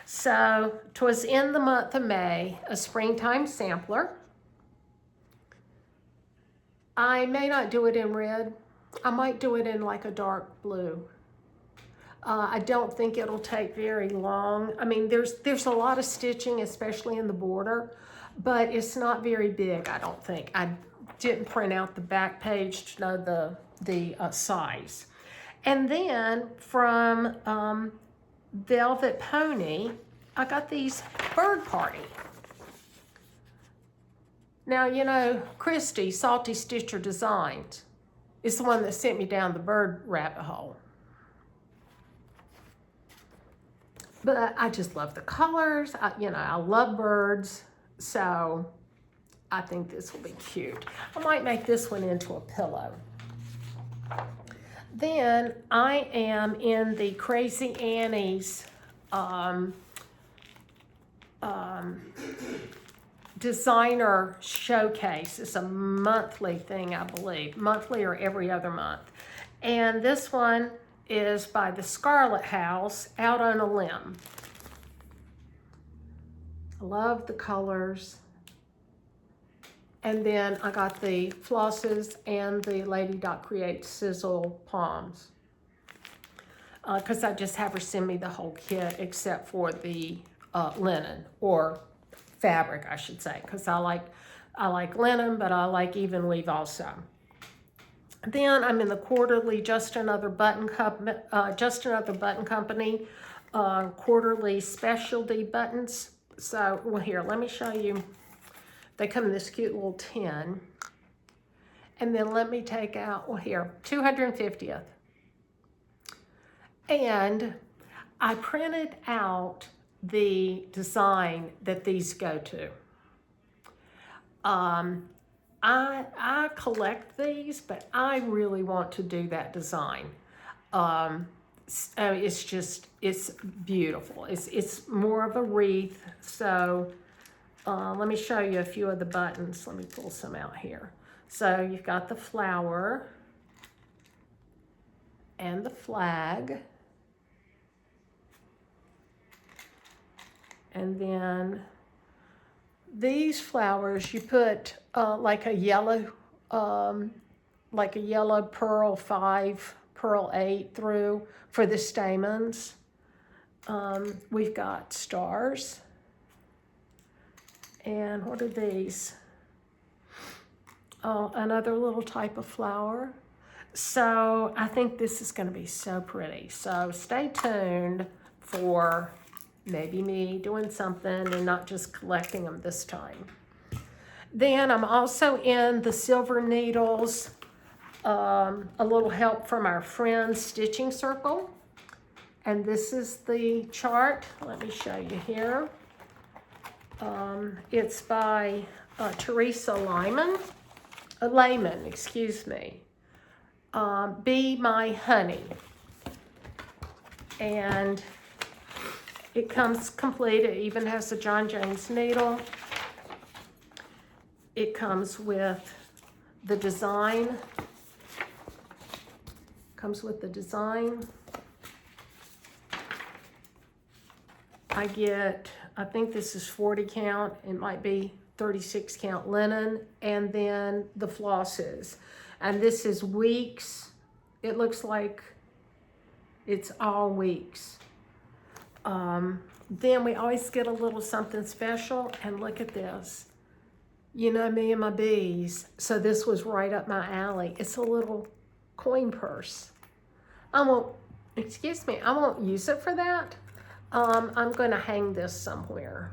So, 'twas in the month of May, a springtime sampler. I may not do it in red. I might do it in like a dark blue. I don't think it'll take very long. I mean, there's a lot of stitching, especially in the border, but it's not very big, I don't think. I didn't print out the back page to know the size. And then from Velvet Pony, I got these Bird Party. Now, you know, Christy, Salty Stitcher Designs, is the one that sent me down the bird rabbit hole. But I just love the colors. You know, I love birds, so I think this will be cute. I might make this one into a pillow. Then I am in the Crazy Annie's designer showcase. It's a monthly thing, I believe, monthly or every other month. And this one is by the Scarlet House, Out on a Limb. I love the colors. And then I got the flosses and the Lady Dot Create Sizzle Palms. Because I just have her send me the whole kit except for the linen, or fabric, I should say, because I like linen, but I like even weave also. Then I'm in the quarterly Just Another Button Company quarterly specialty buttons. So, well, here, let me show you. They come in this cute little tin. And then let me take out, well, here, 250th. And I printed out the design that these go to. I collect these, but I really want to do that design. It's beautiful. It's more of a wreath. So let me show you a few of the buttons. Let me pull some out here. So you've got the flower and the flag. And then these flowers, you put like a yellow pearl 5, pearl 8 through for the stamens. We've got stars. And what are these? Oh, another little type of flower. So I think this is going to be so pretty. So stay tuned for maybe me doing something and not just collecting them this time. Then I'm also in the Silver Needles, a little help from our friends Stitching Circle. And this is the chart. Let me show you here. It's by Teresa Lehman, excuse me. Be My Honey. And it comes complete. It even has a John James needle. It comes with the design. I think this is 40 count. It might be 36 count linen. And then the flosses. And this is weeks. It looks like it's all weeks. Then we always get a little something special. And look at this. You know me and my bees. So this was right up my alley. It's a little coin purse. I won't use it for that. I'm going to hang this somewhere.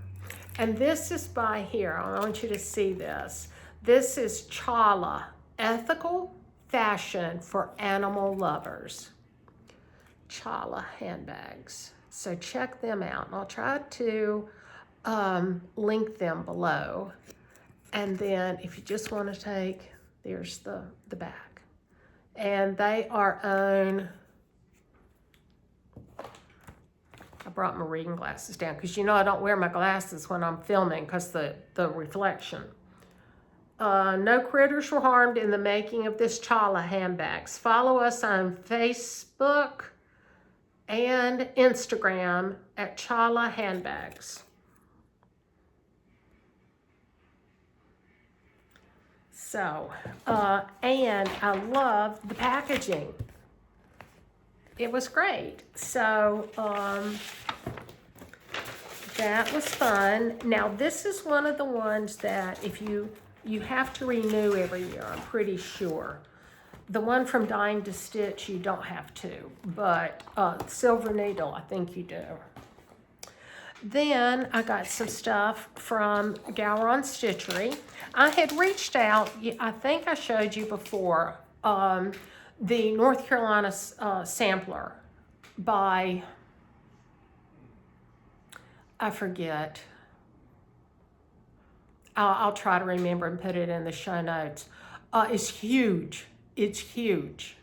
And this is by here. I want you to see this. This is Chala, Ethical Fashion for Animal Lovers. Chala handbags. So check them out. And I'll try to link them below. And then if you just want to take, there's the back. And they are on, I brought my reading glasses down because you know I don't wear my glasses when I'm filming because the reflection. No critters were harmed in the making of this Chala handbags. Follow us on Facebook and Instagram at Chala Handbags. So, and I love the packaging. it was great. So that was fun. Now this is one of the ones that if you have to renew every year, I'm pretty sure. The one from Dying to Stitch, you don't have to, but Silver Needle, I think you do. Then I got some stuff from Gowron Stitchery. I had reached out, I think I showed you before, the North Carolina sampler by, I forget. I'll try to remember and put it in the show notes. It's huge. It's huge.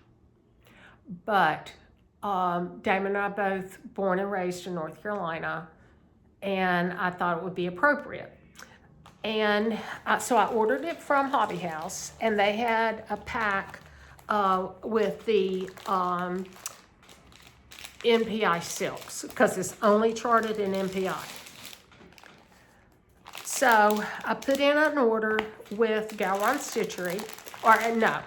But Damon and I both born and raised in North Carolina, and I thought it would be appropriate. And so I ordered it from Hobby House, and they had a pack with the NPI silks, because it's only charted in NPI. So I put in an order with Gowron Stitchery, or no,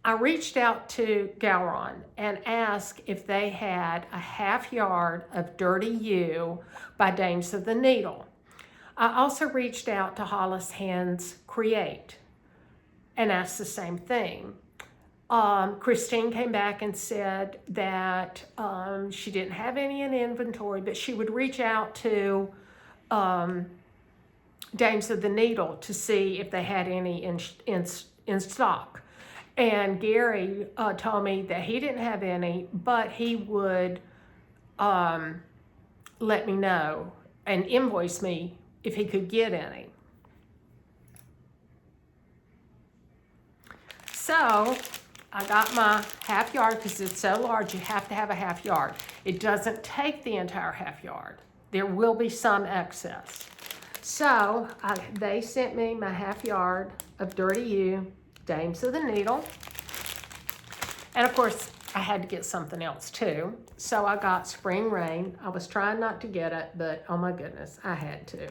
I reached out to Gowron and asked if they had a half yard of Dirty You by Dames of the Needle. I also reached out to Hollis Hands Create and asked the same thing. Christine came back and said that she didn't have any in inventory, but she would reach out to Dames of the Needle to see if they had any in stock. And Gary told me that he didn't have any, but he would let me know and invoice me if he could get any. So I got my half yard, because it's so large you have to have a half yard. It doesn't take the entire half yard. There will be some excess. So they sent me my half yard of Dirty You, Dames of the Needle. And of course, I had to get something else too. So I got Spring Rain. I was trying not to get it, but oh my goodness, I had to.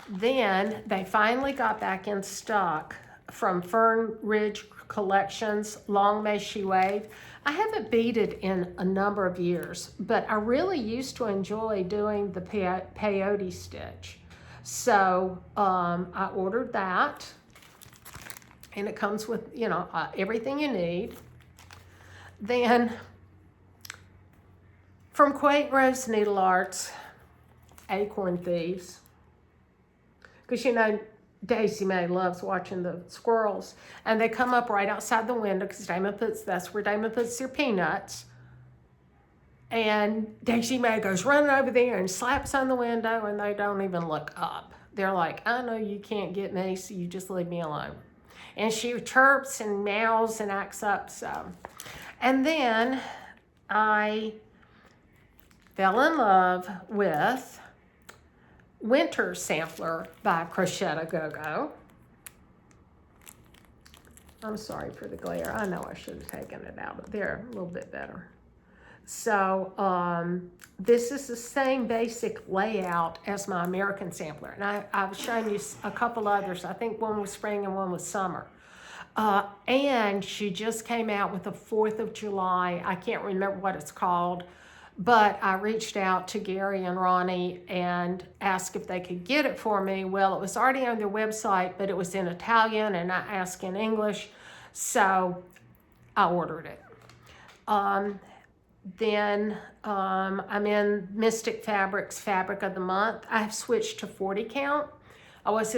Then they finally got back in stock from Fern Ridge Collections, Long May She Wave. I haven't beaded in a number of years, but I really used to enjoy doing the peyote stitch. So I ordered that, and it comes with, you know, everything you need. Then from Quaint Rose Needle Arts, Acorn Thieves, because you know Daisy Mae loves watching the squirrels, and they come up right outside the window because that's where Damon puts their peanuts. And Daisy Mae goes running over there and slaps on the window, and they don't even look up. They're like, I know you can't get me, so you just leave me alone. And she chirps and meows and acts up. So, and then I fell in love with Winter Sampler by Crochet Go-Go. I'm sorry for the glare. I know I should have taken it out, but they're a little bit better. So this is the same basic layout as my American Sampler. And I've shown you a couple others. I think one was spring and one was summer. And she just came out with a 4th of July. I can't remember what it's called. But I reached out to Gary and Ronnie and asked if they could get it for me. Well, it was already on their website, but it was in Italian, and I asked in English, so I ordered it. Then I'm in Mystic Fabrics Fabric of the Month. I've switched to 40 count. I was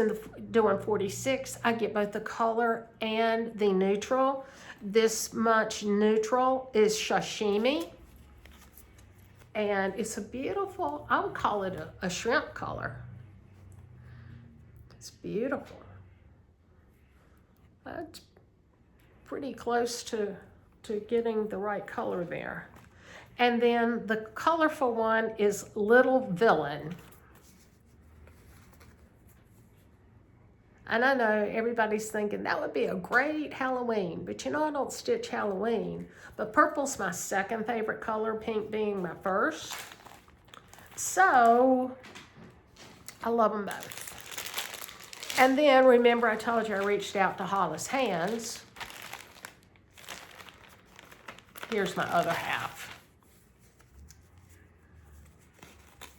doing 46. I get both the color and the neutral. This much neutral is sashimi. And it's a beautiful, I would call it a shrimp color. It's beautiful. That's pretty close to getting the right color there. And then the colorful one is Little Villain. And I know everybody's thinking that would be a great Halloween, but you know I don't stitch Halloween. But purple's my second favorite color, pink being my first. So I love them both. And then remember I told you I reached out to Hollis Hands. here's my other half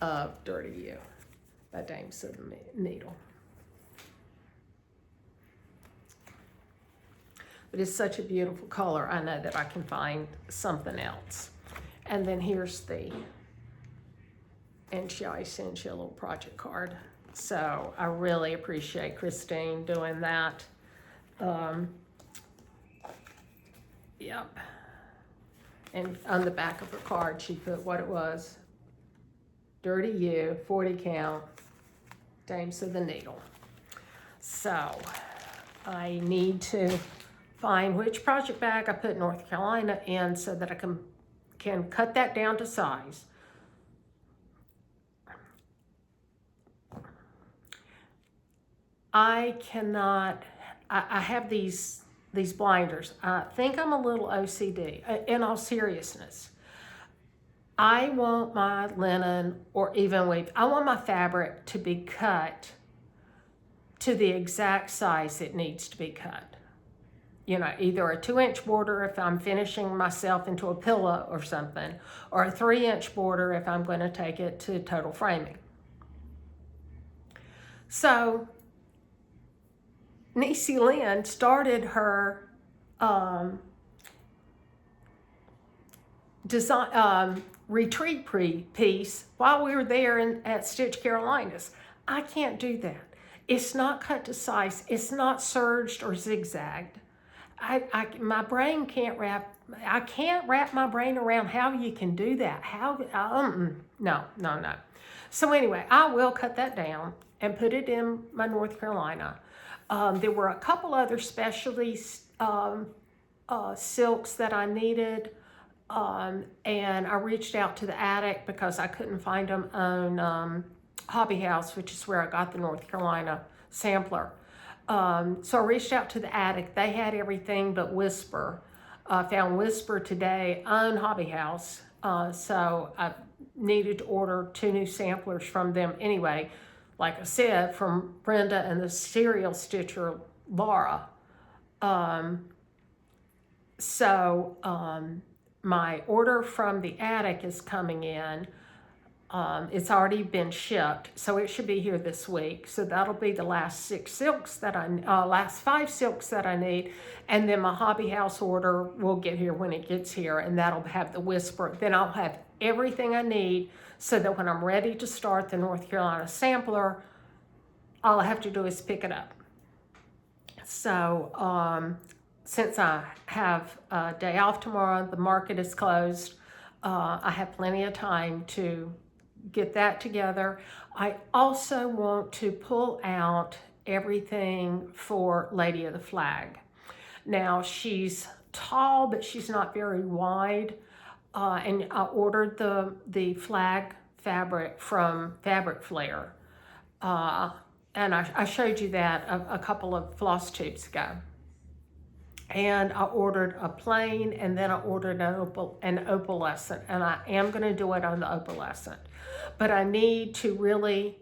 of Dirty You by Dames of the Needle. But it's such a beautiful color, I know that I can find something else. And then here's the, and she always sends you a little project card. So I really appreciate Christine doing that. Yep. And on the back of her card, she put what it was. Dirty You, 40 count, Dames of the Needle. So I need to find which project bag I put North Carolina in so that I can cut that down to size. I cannot, I have these blinders. I think I'm a little OCD, in all seriousness. I want my linen or even weave, I want my fabric to be cut to the exact size it needs to be cut. You know, either a 2-inch border if I'm finishing myself into a pillow or something, or a 3-inch border if I'm going to take it to total framing. So Niecy Lynn started her design retreat piece while we were there at Stitch Carolinas. I can't do that. It's not cut to size. It's not serged or zigzagged. My brain can't I can't wrap my brain around how you can do that. No. So anyway, I will cut that down and put it in my North Carolina. There were a couple other specialty silks that I needed, and I reached out to the attic because I couldn't find them on Hobby House, which is where I got the North Carolina sampler. So I reached out to the attic. They had everything but Whisper. I found Whisper today on Hobby House, so I needed to order 2 new samplers from them anyway. Like I said, from Brenda and the serial stitcher, Laura. My order from the attic is coming in. It's already been shipped, so it should be here this week. So that'll be the last 5 silks that I need, and then my Hobby House order will get here when it gets here, and that'll have the Whisper. Then I'll have everything I need so that when I'm ready to start the North Carolina sampler, all I have to do is pick it up. So since I have a day off tomorrow, the market is closed, I have plenty of time to get that together. I also want to pull out everything for Lady of the Flag. Now she's tall, but she's not very wide. And I ordered the flag fabric from Fabric Flare. And I showed you that a couple of floss tubes ago. And I ordered a plain, and then I ordered an opalescent, and I am going to do it on the opalescent. But I need to really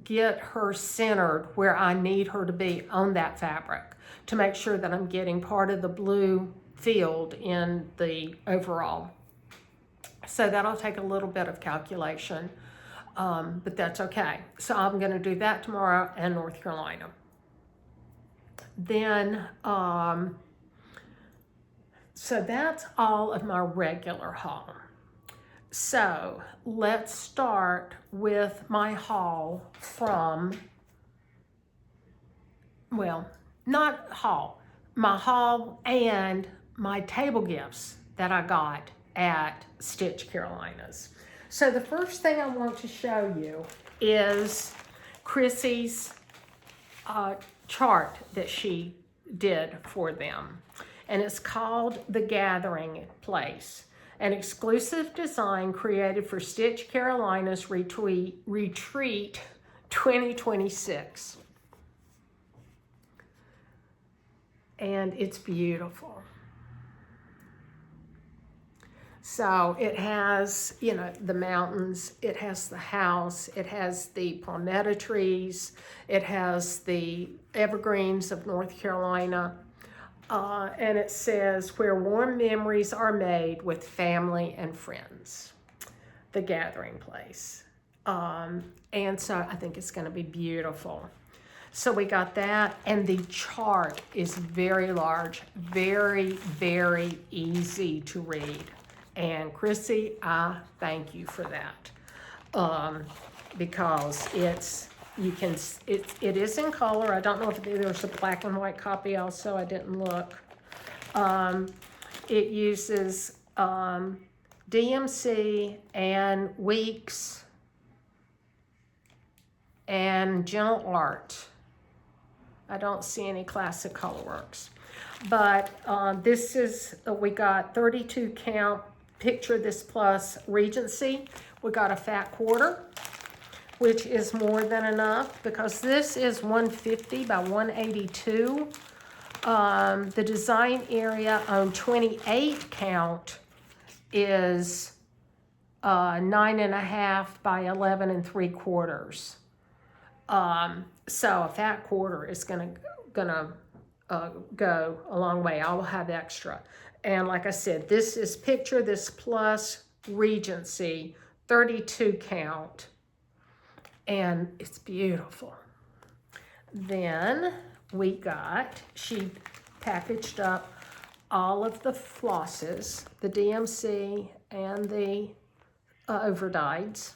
get her centered where I need her to be on that fabric to make sure that I'm getting part of the blue field in the overall. So that'll take a little bit of calculation, but that's okay. So I'm going to do that tomorrow in North Carolina. Then, so that's all of my regular haul. So let's start with my haul from, well, not haul, my haul and my table gifts that I got at Stitch Carolinas. So the first thing I want to show you is Chrissy's chart that she did for them. And it's called The Gathering Place, an exclusive design created for Stitch Carolinas Retreat 2026. And it's beautiful. So it has, you know, the mountains, it has the house, it has the palmetto trees, it has the evergreens of North Carolina. and it says, where warm memories are made with family and friends, the gathering place. And so I think it's going to be beautiful. So we got that, and the chart is very large, very, very easy to read. And Chrissy, I thank you for that, because it is in color. I don't know if there's a black and white copy also. I didn't look. It uses DMC and Weeks and Gentle Art. I don't see any classic colorworks. But this is, we got 32 count, picture this plus Regency. We got a fat quarter, which is more than enough because this is 150 by 182. The design area on 28 count is 9.5 by 11 3/4. So a fat quarter is gonna go a long way. I will have extra. And like I said, this is picture this plus Regency, 32 count. And it's beautiful. Then she packaged up all of the flosses, the DMC and the overdyes.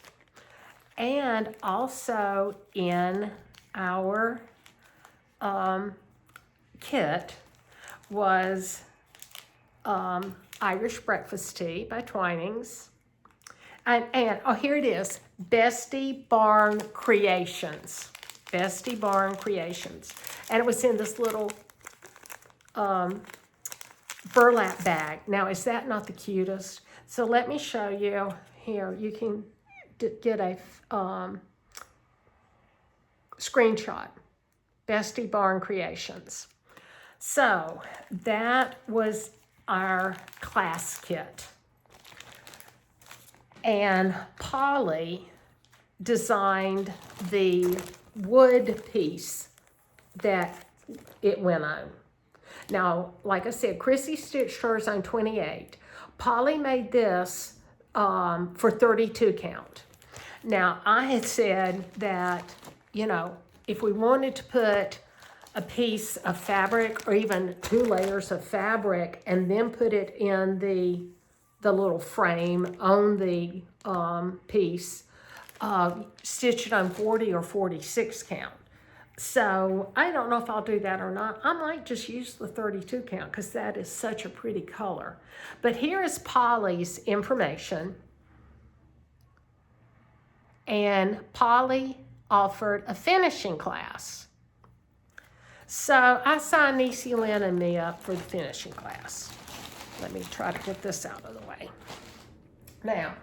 And also in our kit was Irish Breakfast Tea by Twinings. And oh, here it is, Bestie Barn Creations. Bestie Barn Creations. And it was in this little burlap bag. Now, is that not the cutest? So let me show you here. You can get a screenshot. Bestie Barn Creations. So that was our class kit. And Polly designed the wood piece that it went on. Now, like I said, Chrissy stitched hers on 28. Polly made this for 32 count. Now, I had said that, you know, if we wanted to put a piece of fabric or even 2 layers of fabric and then put it in the little frame on the piece, stitch it on 40 or 46 count. So I don't know if I'll do that or not. I might just use the 32 count because that is such a pretty color. But here is Polly's information. And Polly offered a finishing class. So I signed Niecy Lynn and me up for the finishing class. Let me try to get this out of the way. Now,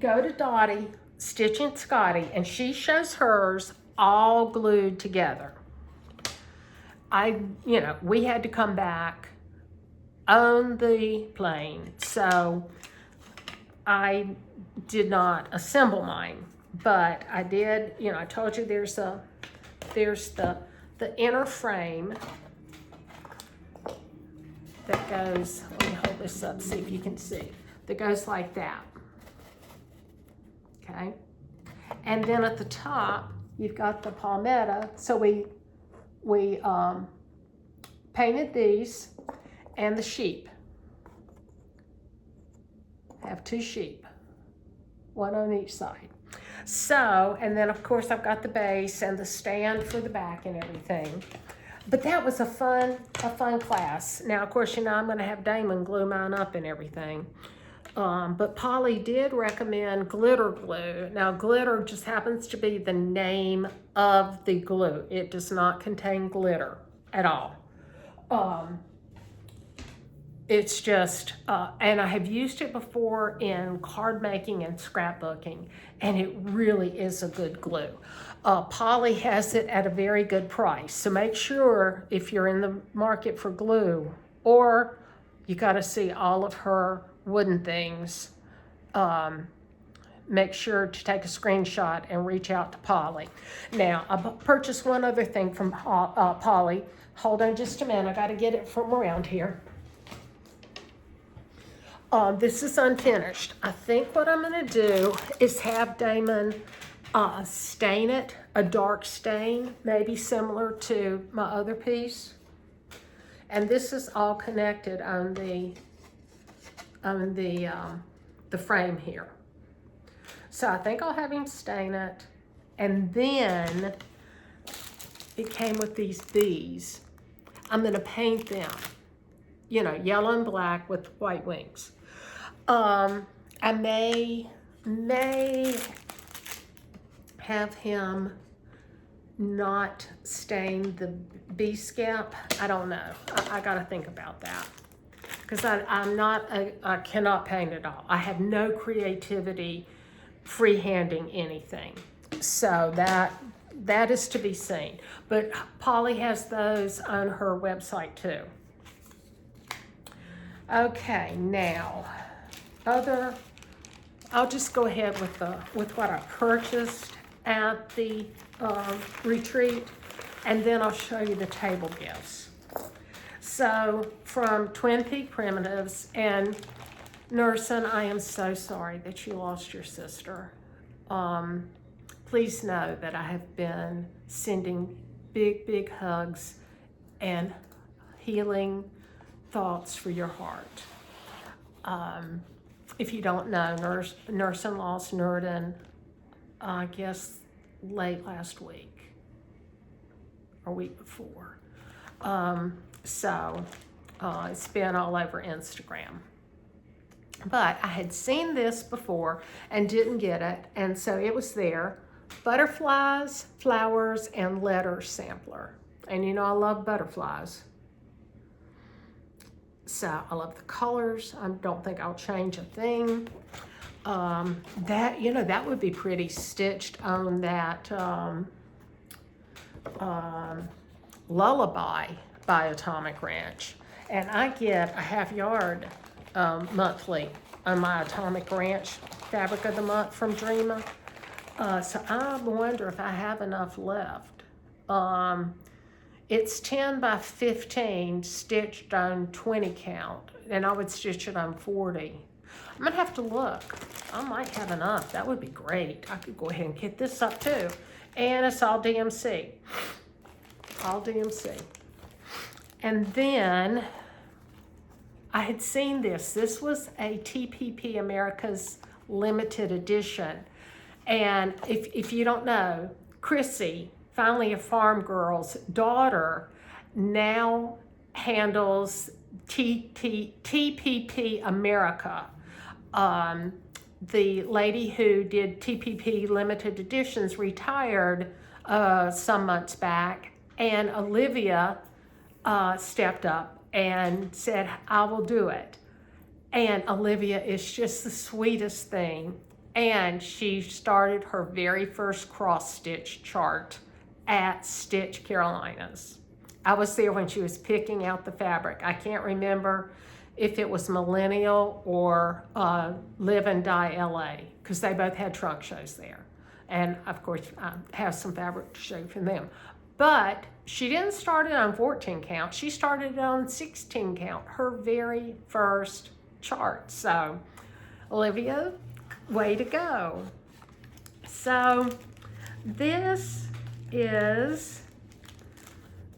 go to Dottie, Stitching Scotty, and she shows hers all glued together. We had to come back on the plane, so I did not assemble mine, but I did, I told you there's the inner frame that goes, let me hold this up, see if you can see, that goes like that, okay? And then at the top, you've got the palmetto. So we painted these and the sheep. I have 2 sheep, 1 on each side. So, and then of course I've got the base and the stand for the back and everything. But that was a fun class. Now, of course, I'm going to have Damon glue mine up and everything. But Polly did recommend glitter glue. Now, glitter just happens to be the name of the glue. It does not contain glitter at all. It's just, and I have used it before in card making and scrapbooking, and it really is a good glue. Polly has it at a very good price. So make sure if you're in the market for glue, or you got to see all of her wooden things. make sure to take a screenshot and reach out to Polly. Now, I purchased one other thing from Polly. Hold on just a minute. I got to get it from around here. This is unfinished. I think what I'm going to do is have Damon stain it, a dark stain, maybe similar to my other piece. And this is all connected on the frame here. So I think I'll have him stain it. And then it came with these bees. I'm going to paint them, you know, yellow and black with white wings. I may have him not stain the bee scalp. I don't know. I got to think about that. Because I cannot paint at all. I have no creativity freehanding anything. So that is to be seen. But Polly has those on her website too. Okay, now, I'll just go ahead with what I purchased at the retreat, and then I'll show you the table gifts. So from Twin Peak Primitives, and Nursen, I am so sorry that you lost your sister. Please know that I have been sending big, big hugs and healing thoughts for your heart. If you don't know, Nursen lost Nurden, I guess, late last week or week before. So it's been all over Instagram. But I had seen this before and didn't get it, and so it was there. Butterflies, flowers, and letters sampler. And you know I love butterflies. So I love the colors. I don't think I'll change a thing. That would be pretty stitched on that Lullaby by Atomic Ranch. And I get a half yard monthly on my Atomic Ranch Fabric of the Month from Dreama. So I wonder if I have enough left. It's 10 by 15 stitched on 20 count, and I would stitch it on 40. I'm gonna have to look. I might have enough. That would be great. I could go ahead and get this up too. And it's all DMC. All DMC. And then I had seen this. This was a TPP America's limited edition. And if you don't know, Chrissy, Finally a Farm Girl's daughter, now handles TPP America. The lady who did TPP limited editions retired some months back, and Olivia stepped up and said, I will do it. And Olivia is just the sweetest thing. And she started her very first cross stitch chart at Stitch Carolinas. I was there when she was picking out the fabric. I can't remember if it was Millennial or Live and Die LA, because they both had trunk shows there. And of course, I have some fabric to show from them. But she didn't start it on 14 count. She started it on 16 count, her very first chart. So, Olivia, way to go. So, this is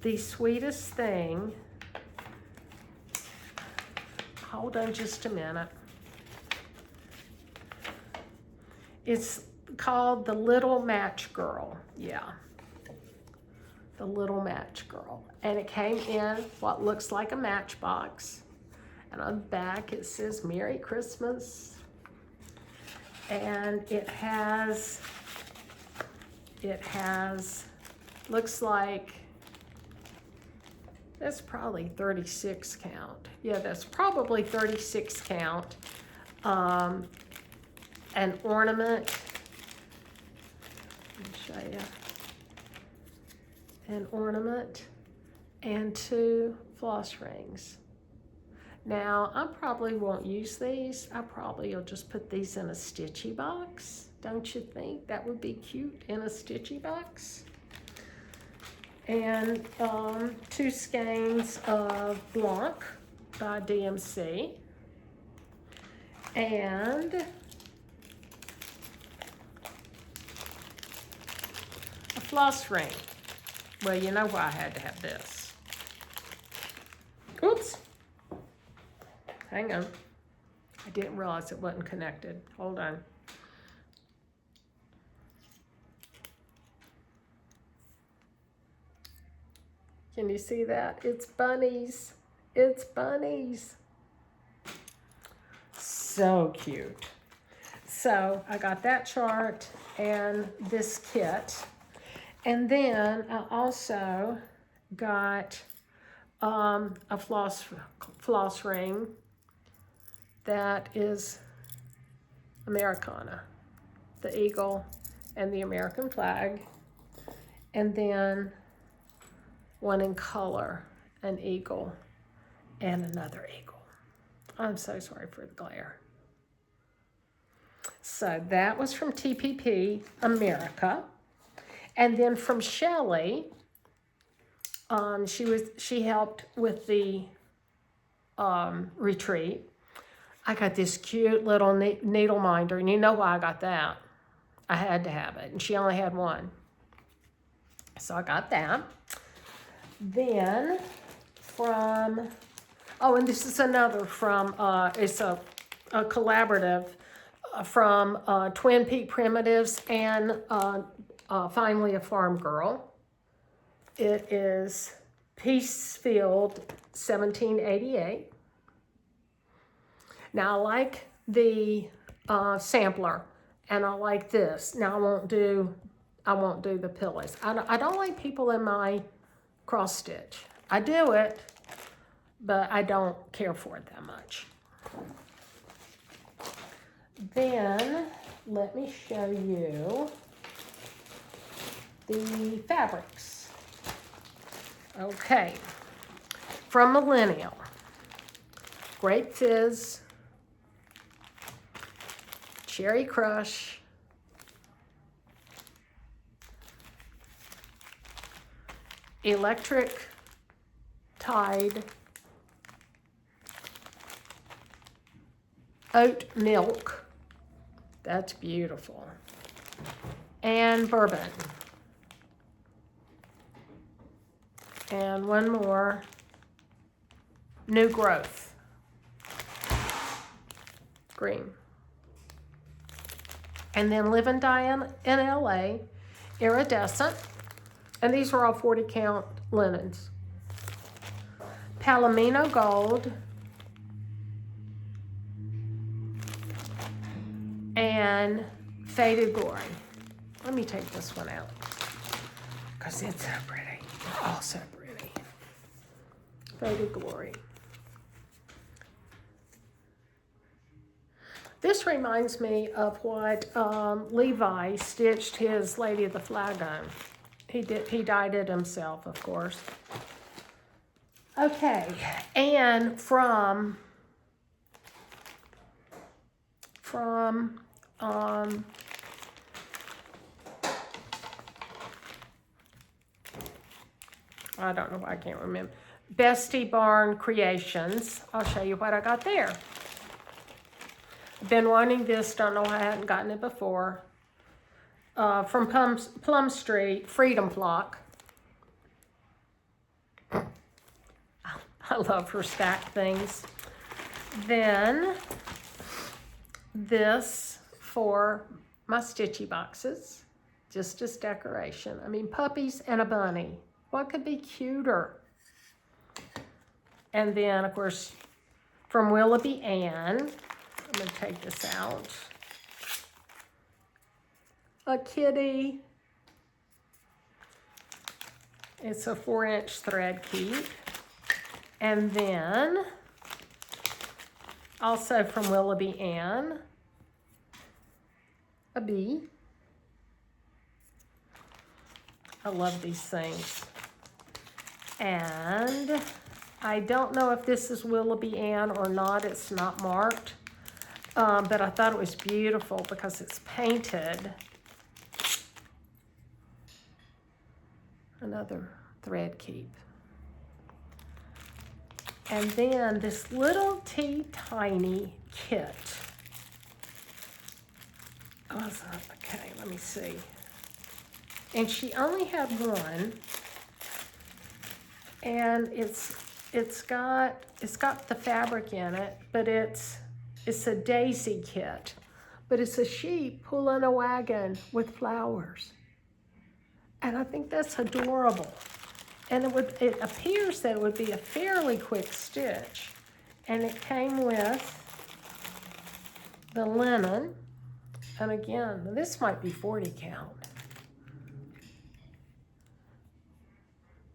the sweetest thing. Hold on just a minute. It's called the Little Match Girl. Yeah. The Little Match Girl. And it came in what looks like a matchbox. And on the back it says Merry Christmas. And it has, looks like, that's probably 36 count. Yeah, that's probably 36 count. An ornament, let me show you. An ornament and 2 floss rings. Now, I probably won't use these. I probably will just put these in a stitchy box. Don't you think that would be cute in a stitchy box? And 2 skeins of Blanc by DMC. And a floss ring. Well, you know why I had to have this. Oops. Hang on. I didn't realize it wasn't connected. Hold on. Can you see that? It's bunnies. It's bunnies. So cute. So I got that chart and this kit. And then I also got a floss ring that is Americana, the eagle and the American flag, and then one in color, an eagle and another eagle. I'm so sorry for the glare. So that was from TPP America. And then from Shelley, she helped with the retreat. I got this cute little needle minder, and you know why I got that. I had to have it, and she only had one. So I got that. Then from, oh, and this is another from, it's a collaborative from Twin Peak Primitives and Finally a Farm Girl. It is Peacefield 1788. Now I like the sampler, and I like this. Now I won't do the pillows. I don't like people in my cross stitch. I do it, but I don't care for it that much. Then let me show you the fabrics. Okay, from Millennial, Grape Fizz, Cherry Crush, Electric Tide, Oat Milk, that's beautiful, and Bourbon. And one more, New Growth, green. And then Live and Die in LA, Iridescent. And these are all 40 count linens. Palomino Gold. And Faded Glory. Let me take this one out, because it's so pretty. Oh, so pretty. Faded Glory. This reminds me of what Levi stitched his Lady of the Flag on. He dyed it himself, of course. Okay, and from I don't know why I can't remember. Bestie Barn Creations. I'll show you what I got there. Been wanting this, don't know why I hadn't gotten it before. From Plum Street, Freedom Flock. I love her stacked things. Then this for my stitchy boxes, just as decoration. I mean, puppies and a bunny. What could be cuter? And then, of course, from Willoughby Ann, I'm going to take this out. A kitty. It's a 4-inch thread keep. And then, also from Willoughby Ann, a bee. I love these things. And I don't know if this is Willoughby Ann or not. It's not marked. But I thought it was beautiful because it's painted. Another thread keep. And then this little tiny kit. Oh, okay, let me see. And she only had one. And it's got the fabric in it, but it's a daisy kit. But it's a sheep pulling a wagon with flowers. And I think that's adorable. And it appears that it would be a fairly quick stitch. And it came with the linen. And again, this might be 40 count.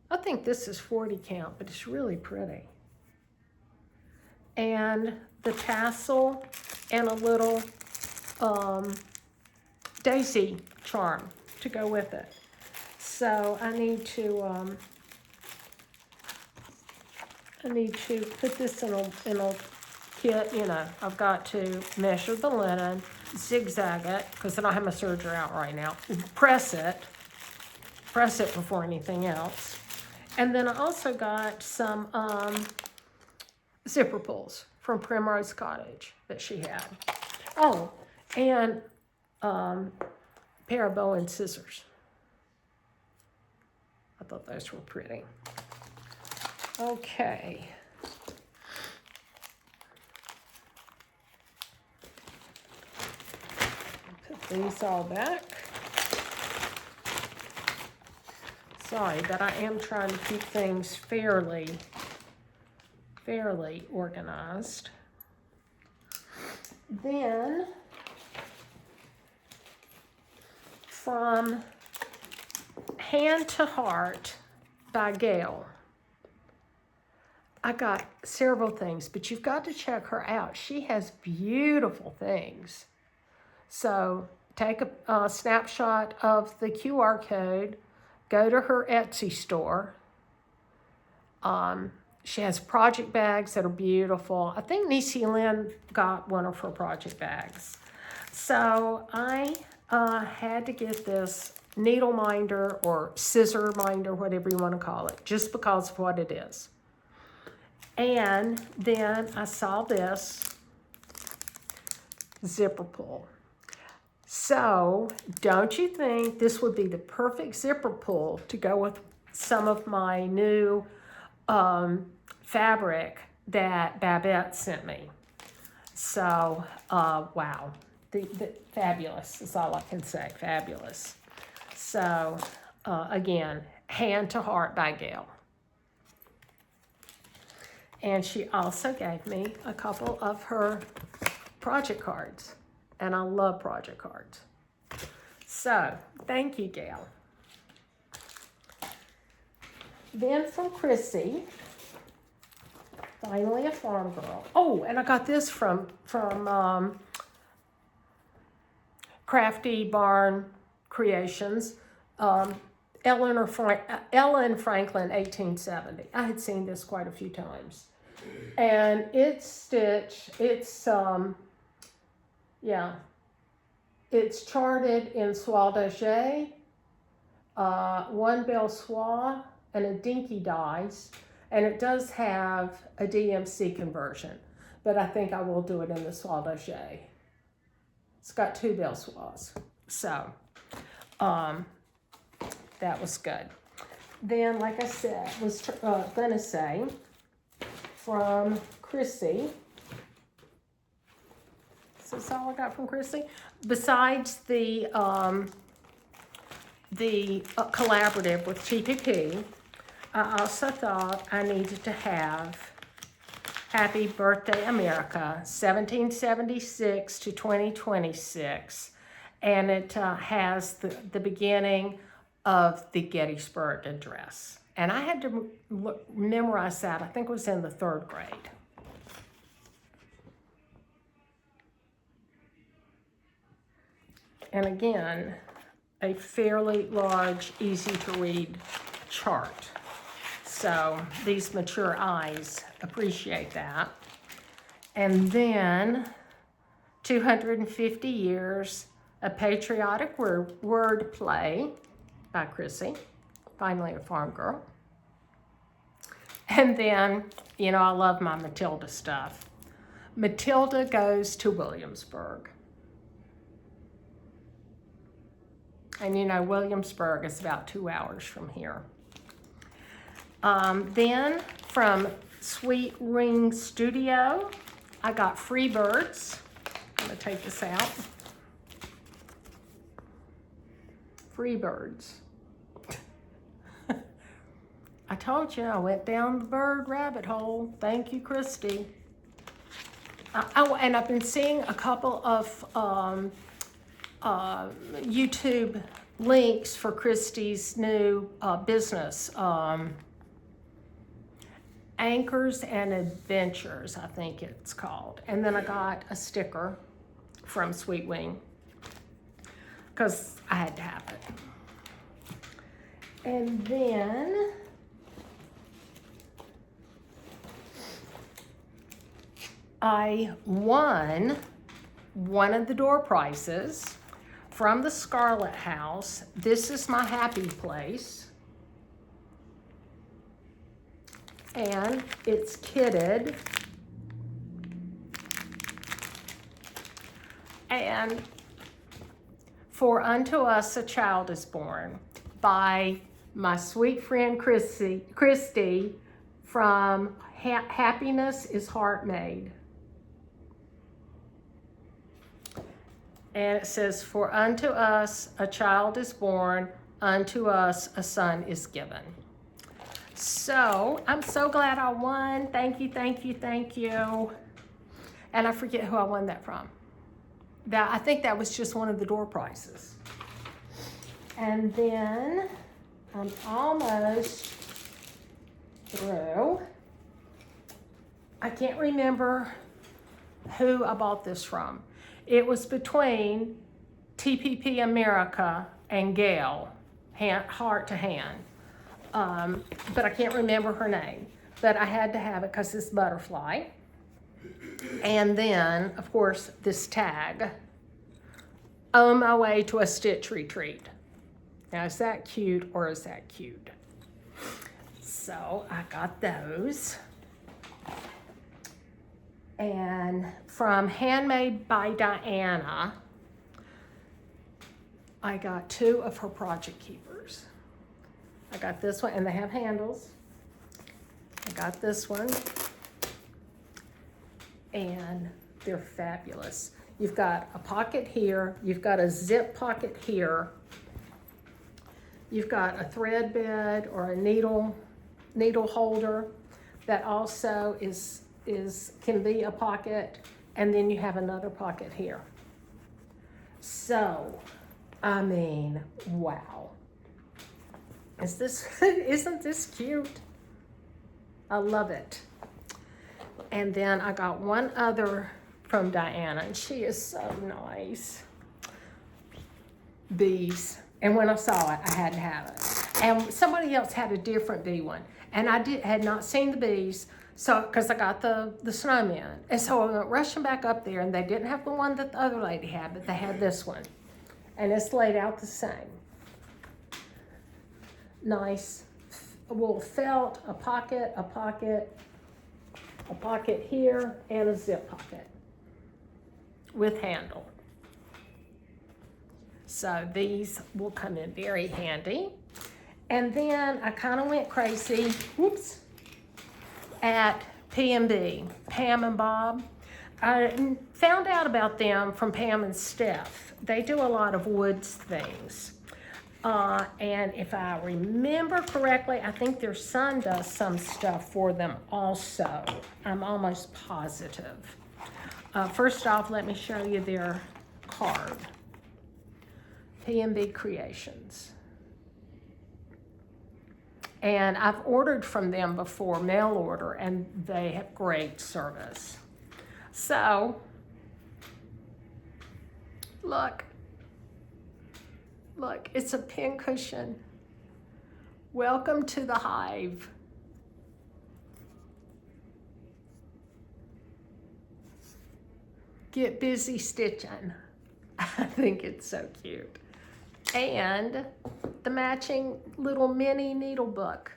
I think this is 40 count, but it's really pretty. And the tassel and a little daisy charm to go with it. So I need to put this in a kit. You know, I've got to measure the linen, zigzag it because I don't have my serger out right now. Press it before anything else. And then I also got some zipper pulls from Primrose Cottage that she had. Oh, and pair of Bowen scissors. I thought those were pretty. Okay. Put these all back. Sorry, but I am trying to keep things fairly organized. Then, from Hand to Heart by Gail, I got several things, but you've got to check her out. She has beautiful things. So take a snapshot of the QR code, go to her Etsy store. She has project bags that are beautiful. I think Niecy Lynn got one of her project bags. So I had to get this needle minder or scissor minder, whatever you want to call it, just because of what it is. And then I saw this zipper pull. So don't you think this would be the perfect zipper pull to go with some of my new fabric that Babette sent me? So, wow, the fabulous is all I can say, fabulous. So, again, Hand to Heart by Gail. And she also gave me a couple of her project cards. And I love project cards. So, thank you, Gail. Then from Chrissy, finally a farm girl. Oh, and I got this from Crafty Barn Creations. Ellen Franklin, 1870. I had seen this quite a few times. And it's stitched, it's charted in soie d'Agé, one belle soie, and a dinky dies. And it does have a DMC conversion, but I think I will do it in the soie d'Agé. It's got 2 belle soies. So, that was good. Then, like I said, was gonna say, from Chrissy, is this all I got from Chrissy? Besides the collaborative with TPP, I also thought I needed to have Happy Birthday America, 1776 to 2026. And it has the beginning of the Gettysburg Address. And I had to memorize that. I think it was in the 3rd grade. And again, a fairly large, easy to read chart. So these mature eyes appreciate that. And then 250 Years, A Patriotic Word Play by Chrissy, finally a farm girl. And then, you know, I love my Matilda stuff. Matilda Goes to Williamsburg. And you know, Williamsburg is about 2 hours from here. Then from Sweet Ring Studio, I got Free Birds. I'm gonna take this out. Free Birds. I told you I went down the bird rabbit hole. Thank you, Christy. Oh, and I've been seeing a couple of YouTube links for Christy's new business, Anchors and Adventures, I think it's called. And then I got a sticker from Sweet Wing because I had to have it. And then I won one of the door prizes from the Scarlet House. This is my happy place. And it's kitted. And For Unto Us a Child is Born by my sweet friend Christy from Happiness is Heart Made. And it says, for unto us a child is born, unto us a son is given. So I'm so glad I won. Thank you, thank you, thank you. And I forget who I won that from. I think that was just one of the door prizes. And then I'm almost through. I can't remember who I bought this from. It was between TPP America and Gail, heart to hand. But I can't remember her name. But I had to have it because it's butterfly. And then, of course, this tag, On My Way to a Stitch Retreat. Now, is that cute or is that cute? So I got those. And from Handmade by Diana, I got 2 of her project keepers. I got this one, and they have handles. I got this one, and they're fabulous. You've got a pocket here, you've got a zip pocket here, you've got a thread bed or a needle holder that also can be a pocket, and then you have another pocket here. So, I mean, wow. Isn't this cute? I love it. And then I got one other from Diana, and she is so nice. Bees. And when I saw it, I had to have it. And somebody else had a different bee one, and I had not seen the bees. So, because I got the snowman. And so I went rushing back up there, and they didn't have the one that the other lady had, but they had this one. And it's laid out the same. Nice wool felt, a pocket here, and a zip pocket with handle. So these will come in very handy. And then I kind of went crazy, at P&B, Pam and Bob. I found out about them from Pam and Steph. They do a lot of woods things. And if I remember correctly, I think their son does some stuff for them also. I'm almost positive. First off, let me show you their card. P&B Creations. And I've ordered from them before, mail order, and they have great service. So, look, it's a pin cushion. Welcome to the hive. get busy stitching. I think it's so cute. And the matching little mini needle book.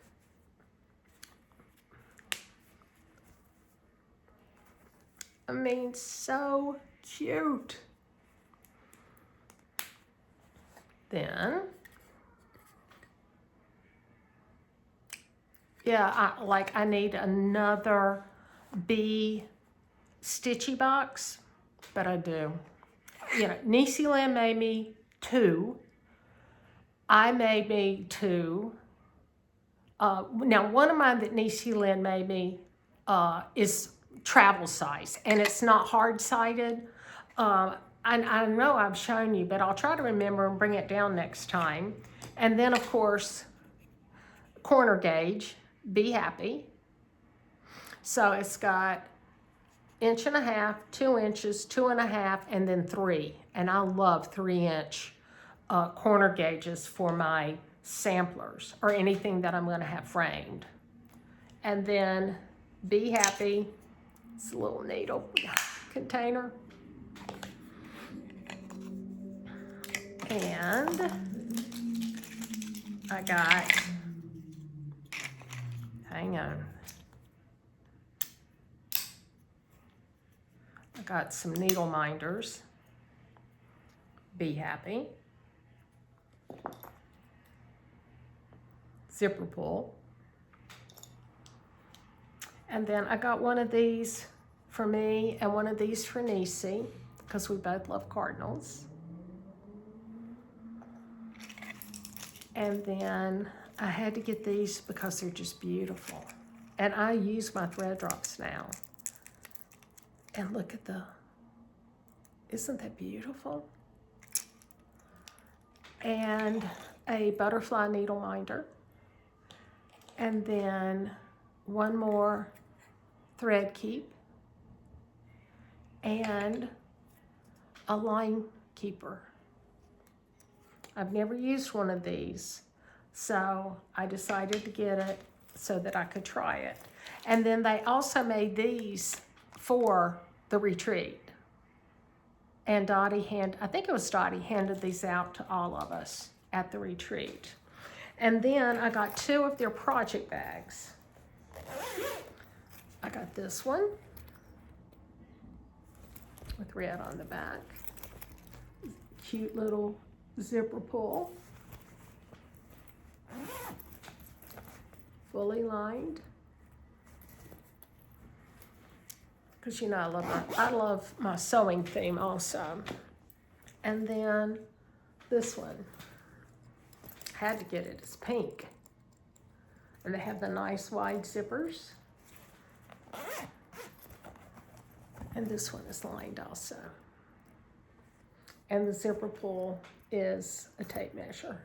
I mean, so cute. Then, yeah, I need another bee stitchy box, but I do. You know, Niecy Lynn made me 2. I made me 2. Now, one of mine that Niecy Lynn made me is travel size, and it's not hard-sided. I know I've shown you, but I'll try to remember and bring it down next time. And then, of course, corner gauge, Be Happy. So it's got 1.5 inches, 2 inches, 2.5, and then 3. And I love 3-inch corner gauges for my samplers or anything that I'm going to have framed. And then Be Happy, it's a little needle container. And I got, hang on, I got some needle minders, Be Happy, zipper pull, and then I got one of these for me and one of these for Niecy, because we both love cardinals. And then I had to get these because they're just beautiful. And I use my thread drops now. And look at isn't that beautiful? And a butterfly needle minder. And then one more thread keep. And a line keeper. I've never used one of these, so I decided to get it so that I could try it. And then they also made these for the retreat. And Dottie I think it was Dottie handed these out to all of us at the retreat. And then I got 2 of their project bags. I got this one with red on the back. Cute little zipper pull, fully lined, because you know I love my sewing theme also. And then this one, had to get it, it's pink, and they have the nice wide zippers, and this one is lined also. And the zipper pull is a tape measure.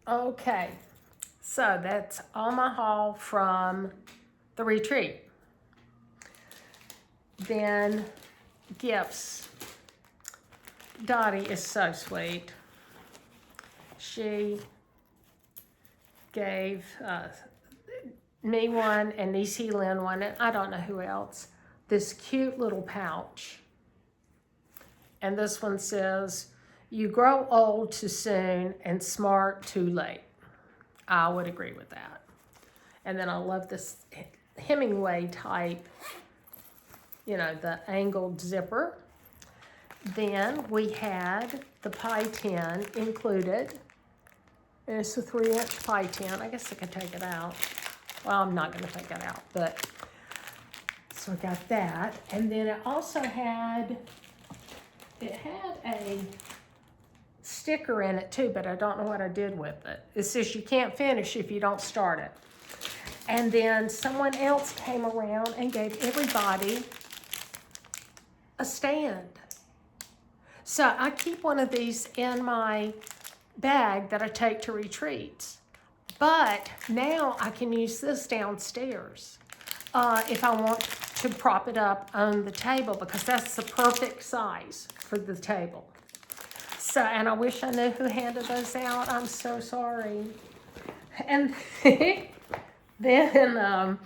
Okay, so that's all my haul from the retreat. Then gifts. Dottie is so sweet. She gave me one and Niecy Lynn one, and I don't know who else, this cute little pouch. And this one says, "You grow old too soon and smart too late." I would agree with that. And then I love this Hemingway type, you know, the angled zipper. Then we had the pie tin included. And it's a 3-inch pie tin. I guess I could take it out. Well, I'm not going to take it out, but so I got that. And then it also had a sticker in it too, but I don't know what I did with it. It says you can't finish if you don't start it. And then someone else came around and gave everybody a stand. So I keep one of these in my bag that I take to retreats. But now I can use this downstairs if I want to prop it up on the table, because that's the perfect size for the table. So, and I wish I knew who handed those out. I'm so sorry. And Then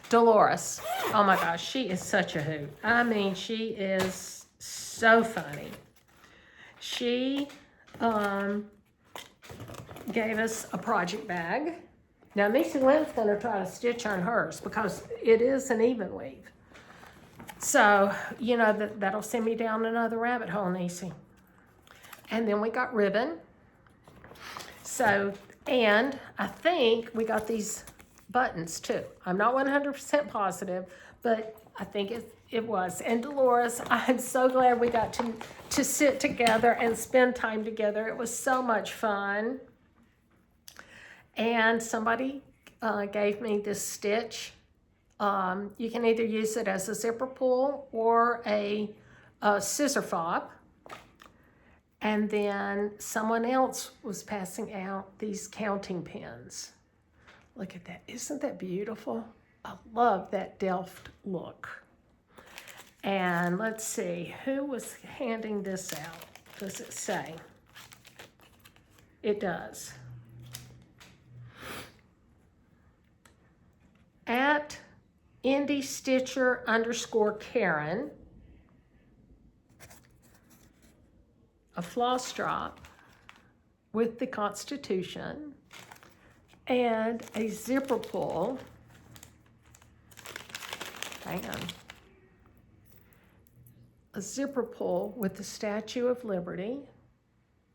Dolores, oh my gosh, she is such a hoot. I mean, she is so funny. She gave us a project bag. Now, Missy Lynn's going to try to stitch on hers because it is an even weave. So, you know, that'll send me down another rabbit hole, Niecy. And then we got ribbon. So, and I think we got these buttons too. I'm not 100% positive, but I think it was. And Dolores, I'm so glad we got to sit together and spend time together. It was so much fun. And somebody gave me this stitch. You can either use it as a zipper pull or a scissor fob. And then someone else was passing out these counting pins. Look at that. Isn't that beautiful? I love that Delft look. And let's see, who was handing this out? Does it say? It does. At Indie Stitcher _Karen, a floss drop with the Constitution and a zipper pull. Hang on. A zipper pull with the Statue of Liberty.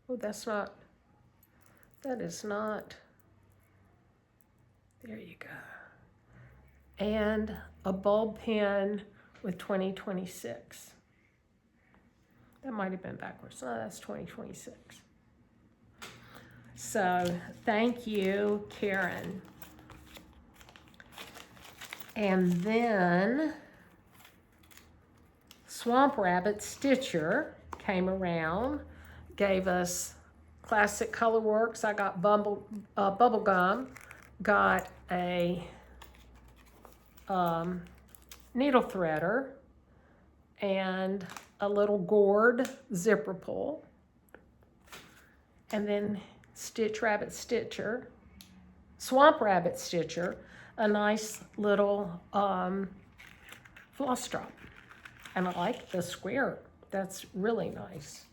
Oh, that is not. There you go. And a bulb pin with 2026. That might have been backwards. No, that's 2026. So thank you, Karen. And then Swamp Rabbit Stitcher came around, gave us classic color works. I got bubble gum, got a needle threader, and a little gourd zipper pull, and then Swamp Rabbit Stitcher, a nice little floss drop. And I like the square. That's really nice.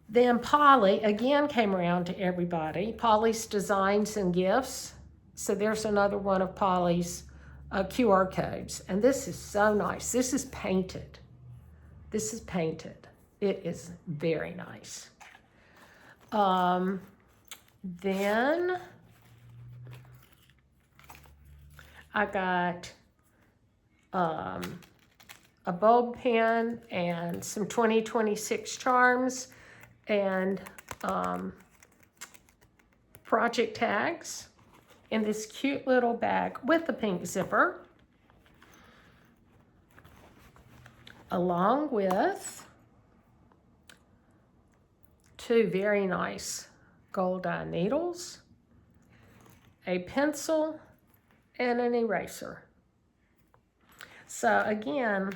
Then Polly again came around to everybody. Polly's Designs and Gifts. So there's another one of Polly's QR codes. And this is so nice. This is painted. This is painted. It is very nice. Then I got a bulb pen and some 2026 charms and project tags in this cute little bag with a pink zipper, along with two very nice gold eye needles, a pencil, and an eraser. So again,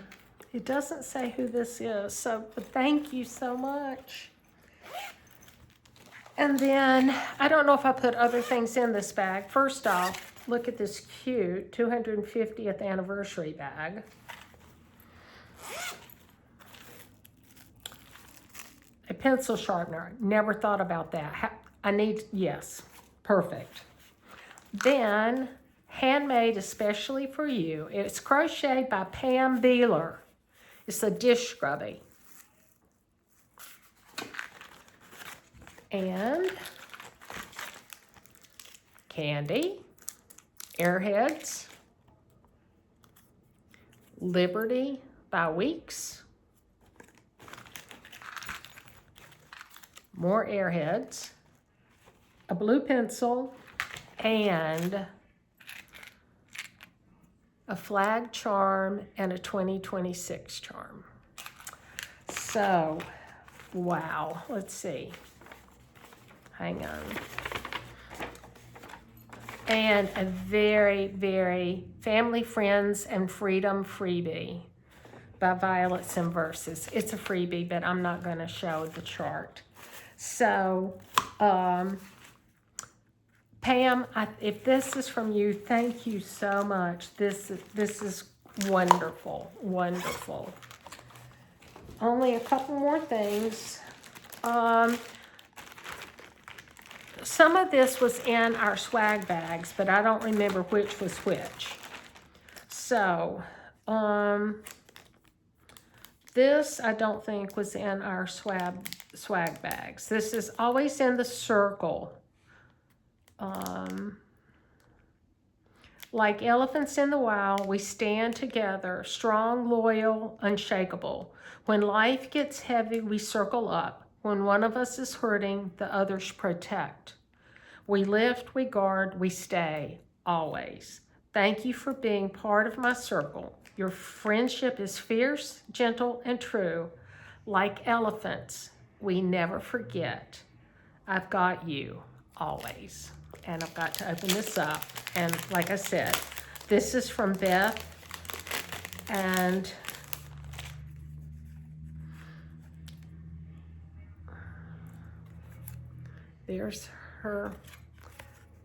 it doesn't say who this is, so thank you so much. And then, I don't know if I put other things in this bag. First off, look at this cute 250th anniversary bag. A pencil sharpener, never thought about that. Yes, perfect. Then, handmade especially for you. It's crocheted by Pam Beeler. It's a dish scrubby. And candy, Airheads, Liberty by Weeks, more Airheads, a blue pencil, and a flag charm and a 2026 charm. So, wow, let's see. Hang on. And a very, very Family, Friends, and Freedom freebie by Violets and Verses. It's a freebie, but I'm not going to show the chart. So, Pam Pam, if this is from you, thank you so much. This is wonderful, wonderful. Only a couple more things. Some of this was in our swag bags, but I don't remember which was which. So, this I don't think was in our swag bags. This is always in the circle. Like elephants in the wild, we stand together, strong, loyal, unshakable. When life gets heavy, we circle up. When one of us is hurting, the others protect. We lift, we guard, we stay, always. Thank you for being part of my circle. Your friendship is fierce, gentle, and true. Like elephants, we never forget. I've got you, always. And I've got to open this up. And like I said, this is from Beth. And there's her.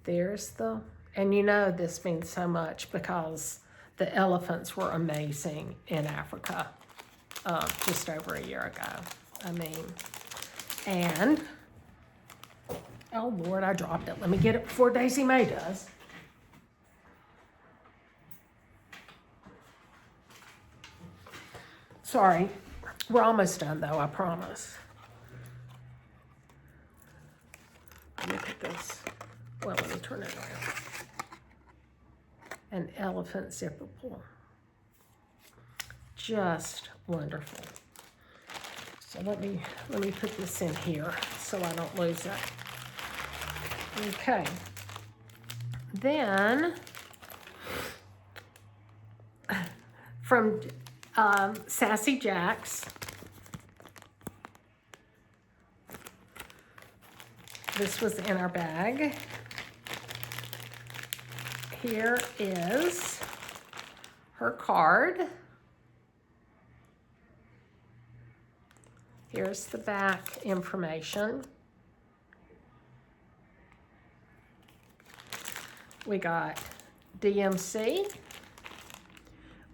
There's the, and you know this means so much because the elephants were amazing in Africa just over a year ago. I mean, and, oh Lord, I dropped it. Let me get it before Daisy Mae does. Sorry, we're almost done though, I promise. Look at this. Well, let me turn it around. An elephant zipper pull. Just wonderful. So let me put this in here so I don't lose it. Okay. Then from Sassy Jacks. This was in our bag. Here is her card. Here's the back information. We got DMC.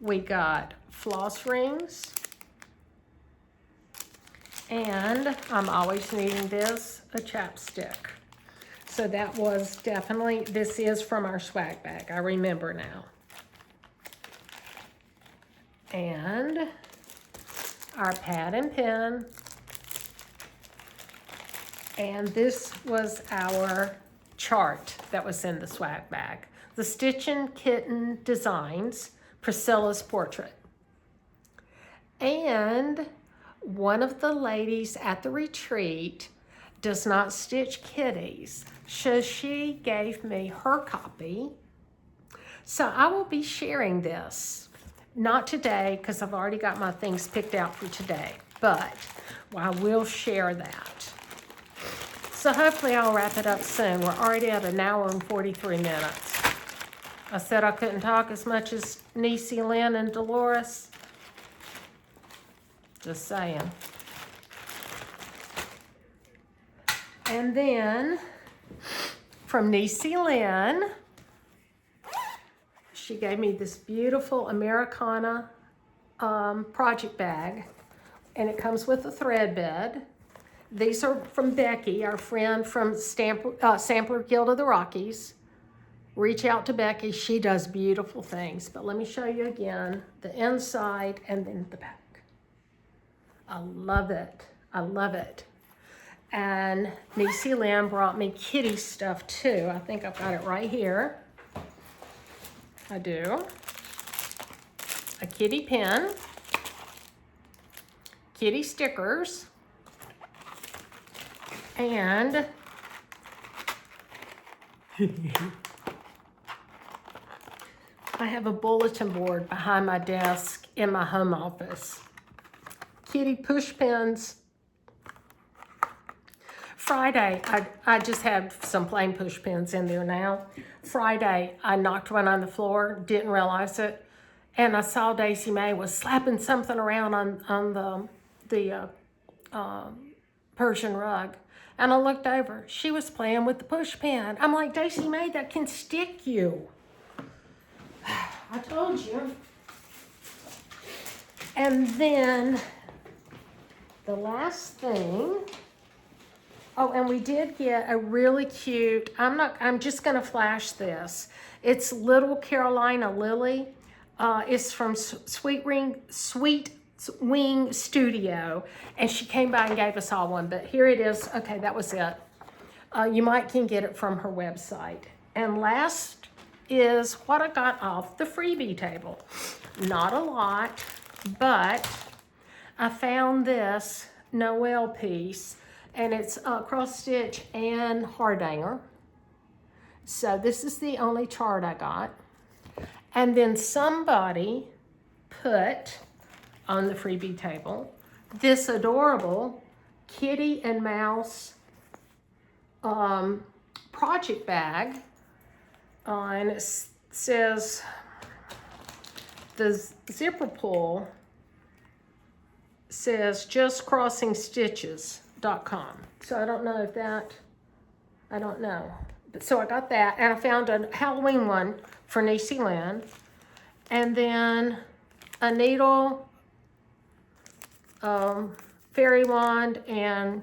We got floss rings. And I'm always needing this, a chapstick. So that was definitely, this is from our swag bag, I remember now. And our pad and pen. And this was our chart that was in the swag bag. The Stitching Kitten Designs, Priscilla's portrait. And one of the ladies at the retreat does not stitch kitties, so she gave me her copy. So I will be sharing this, not today because I've already got my things picked out for today, but I will share that. So hopefully I'll wrap it up soon. We're already at 1 hour and 43 minutes. I said I couldn't talk as much as Niecy, Lynn, and Dolores. Just saying. And then from Niecy Lynn, she gave me this beautiful Americana project bag, and it comes with a thread bed. These are from Becky, our friend from Sampler Guild of the Rockies. Reach out to Becky. She does beautiful things. But let me show you again the inside and then the back. I love it. I love it. And Niecy Lynn brought me kitty stuff too. I think I've got it right here. I do. A kitty pen. Kitty stickers. And I have a bulletin board behind my desk in my home office. Kitty push pins. Friday, I just have some plain push pins in there now. Friday, I knocked one on the floor, didn't realize it, and I saw Daisy Mae was slapping something around on the Persian rug. And I looked over. She was playing with the push pin. I'm like, Daisy Mae, that can stick you. I told you. And then the last thing, oh, and we did get a really cute, I'm just gonna flash this. It's Little Carolina Lily. It's from Sweet Wing Studio, and she came by and gave us all one, but here it is. Okay, that was it. You can get it from her website. And last is what I got off the freebie table. Not a lot, but I found this Noel piece, and it's cross stitch and hardanger. So this is the only chart I got. And then somebody put on the freebie table this adorable kitty and mouse project bag. And it says the zipper pull says justcrossingstitches.com. So I don't know if that, I don't know. But so I got that, and I found a Halloween one for Niecy Lynn, and then a needle, fairy wand, and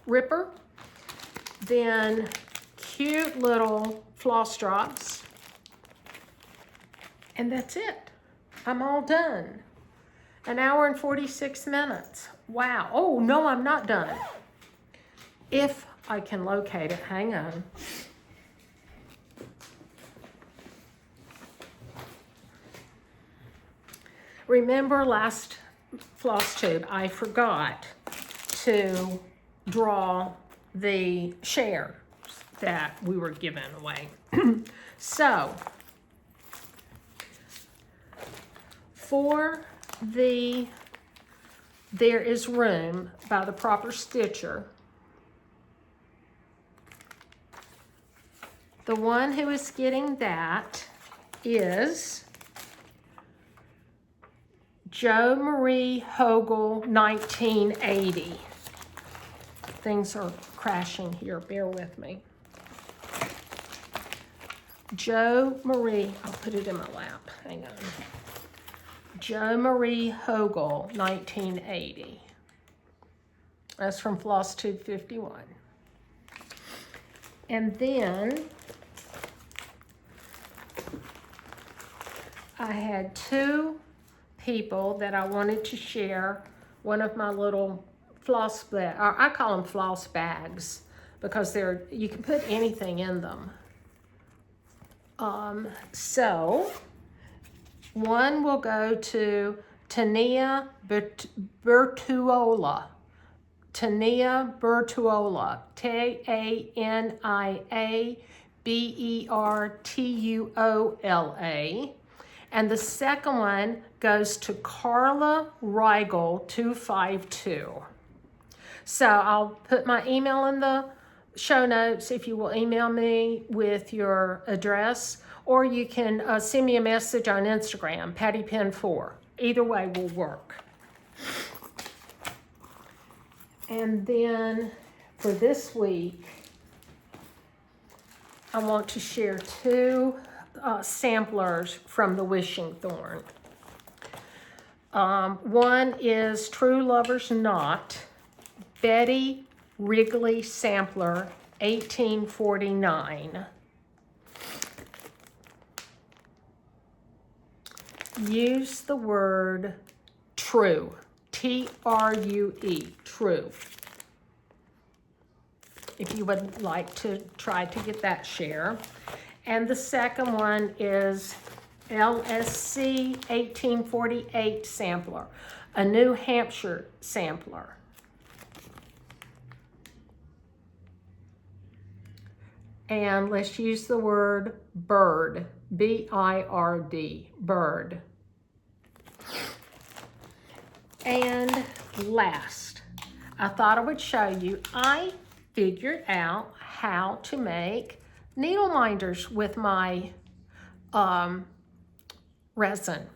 ripper. Then cute little floss drops. And that's it. I'm all done. 1 hour and 46 minutes. Wow. Oh, no, I'm not done. If I can locate it. Hang on. Remember last floss tube, I forgot to draw the share that we were giving away. So, for the There Is Room by the Proper Stitcher, the one who is getting that is Jo Marie Hogle, 1980. Things are crashing here, bear with me. Jo Marie, I'll put it in my lap, hang on. Jo Marie Hogle, 1980. That's from Floss Tube 51. And then I had two people that I wanted to share one of my little floss bag, or I call them floss bags, because you can put anything in them. So one will go to Tania Bertuola. Tania Bertuola. TaniaBertuola. And the second one goes to Carla Rigel, 252. So I'll put my email in the show notes if you will email me with your address, or you can send me a message on Instagram, PattyPen4. Either way will work. And then for this week, I want to share two samplers from the Wishing Thorn. One is True Lover's Knot, Betty Wrigley Sampler, 1849. Use the word true, T-R-U-E, true. If you would like to try to get that share. And the second one is LSC 1848 sampler, a New Hampshire sampler. And let's use the word bird, B-I-R-D, bird. And last, I thought I would show you, I figured out how to make needle minders with my resin.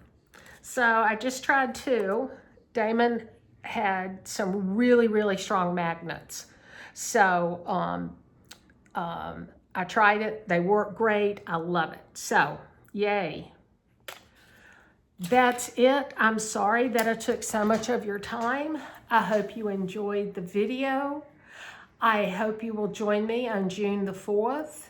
So I just tried two. Damon had some really, really strong magnets. So I tried it. They work great. I love it. So, yay. That's it. I'm sorry that I took so much of your time. I hope you enjoyed the video. I hope you will join me on June the 4th.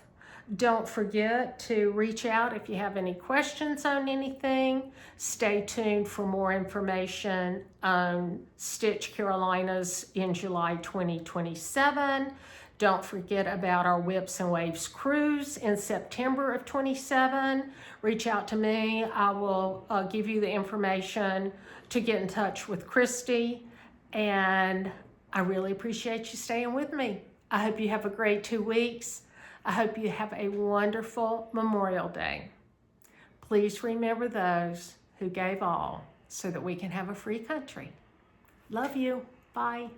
Don't forget to reach out if you have any questions on anything. Stay tuned for more information on Stitch Carolinas in July 2027. Don't forget about our Whips and Waves cruise in September of 27. Reach out to me. I will give you the information to get in touch with Christy. And I really appreciate you staying with me. I hope you have a great 2 weeks. I hope you have a wonderful Memorial Day. Please remember those who gave all so that we can have a free country. Love you. Bye.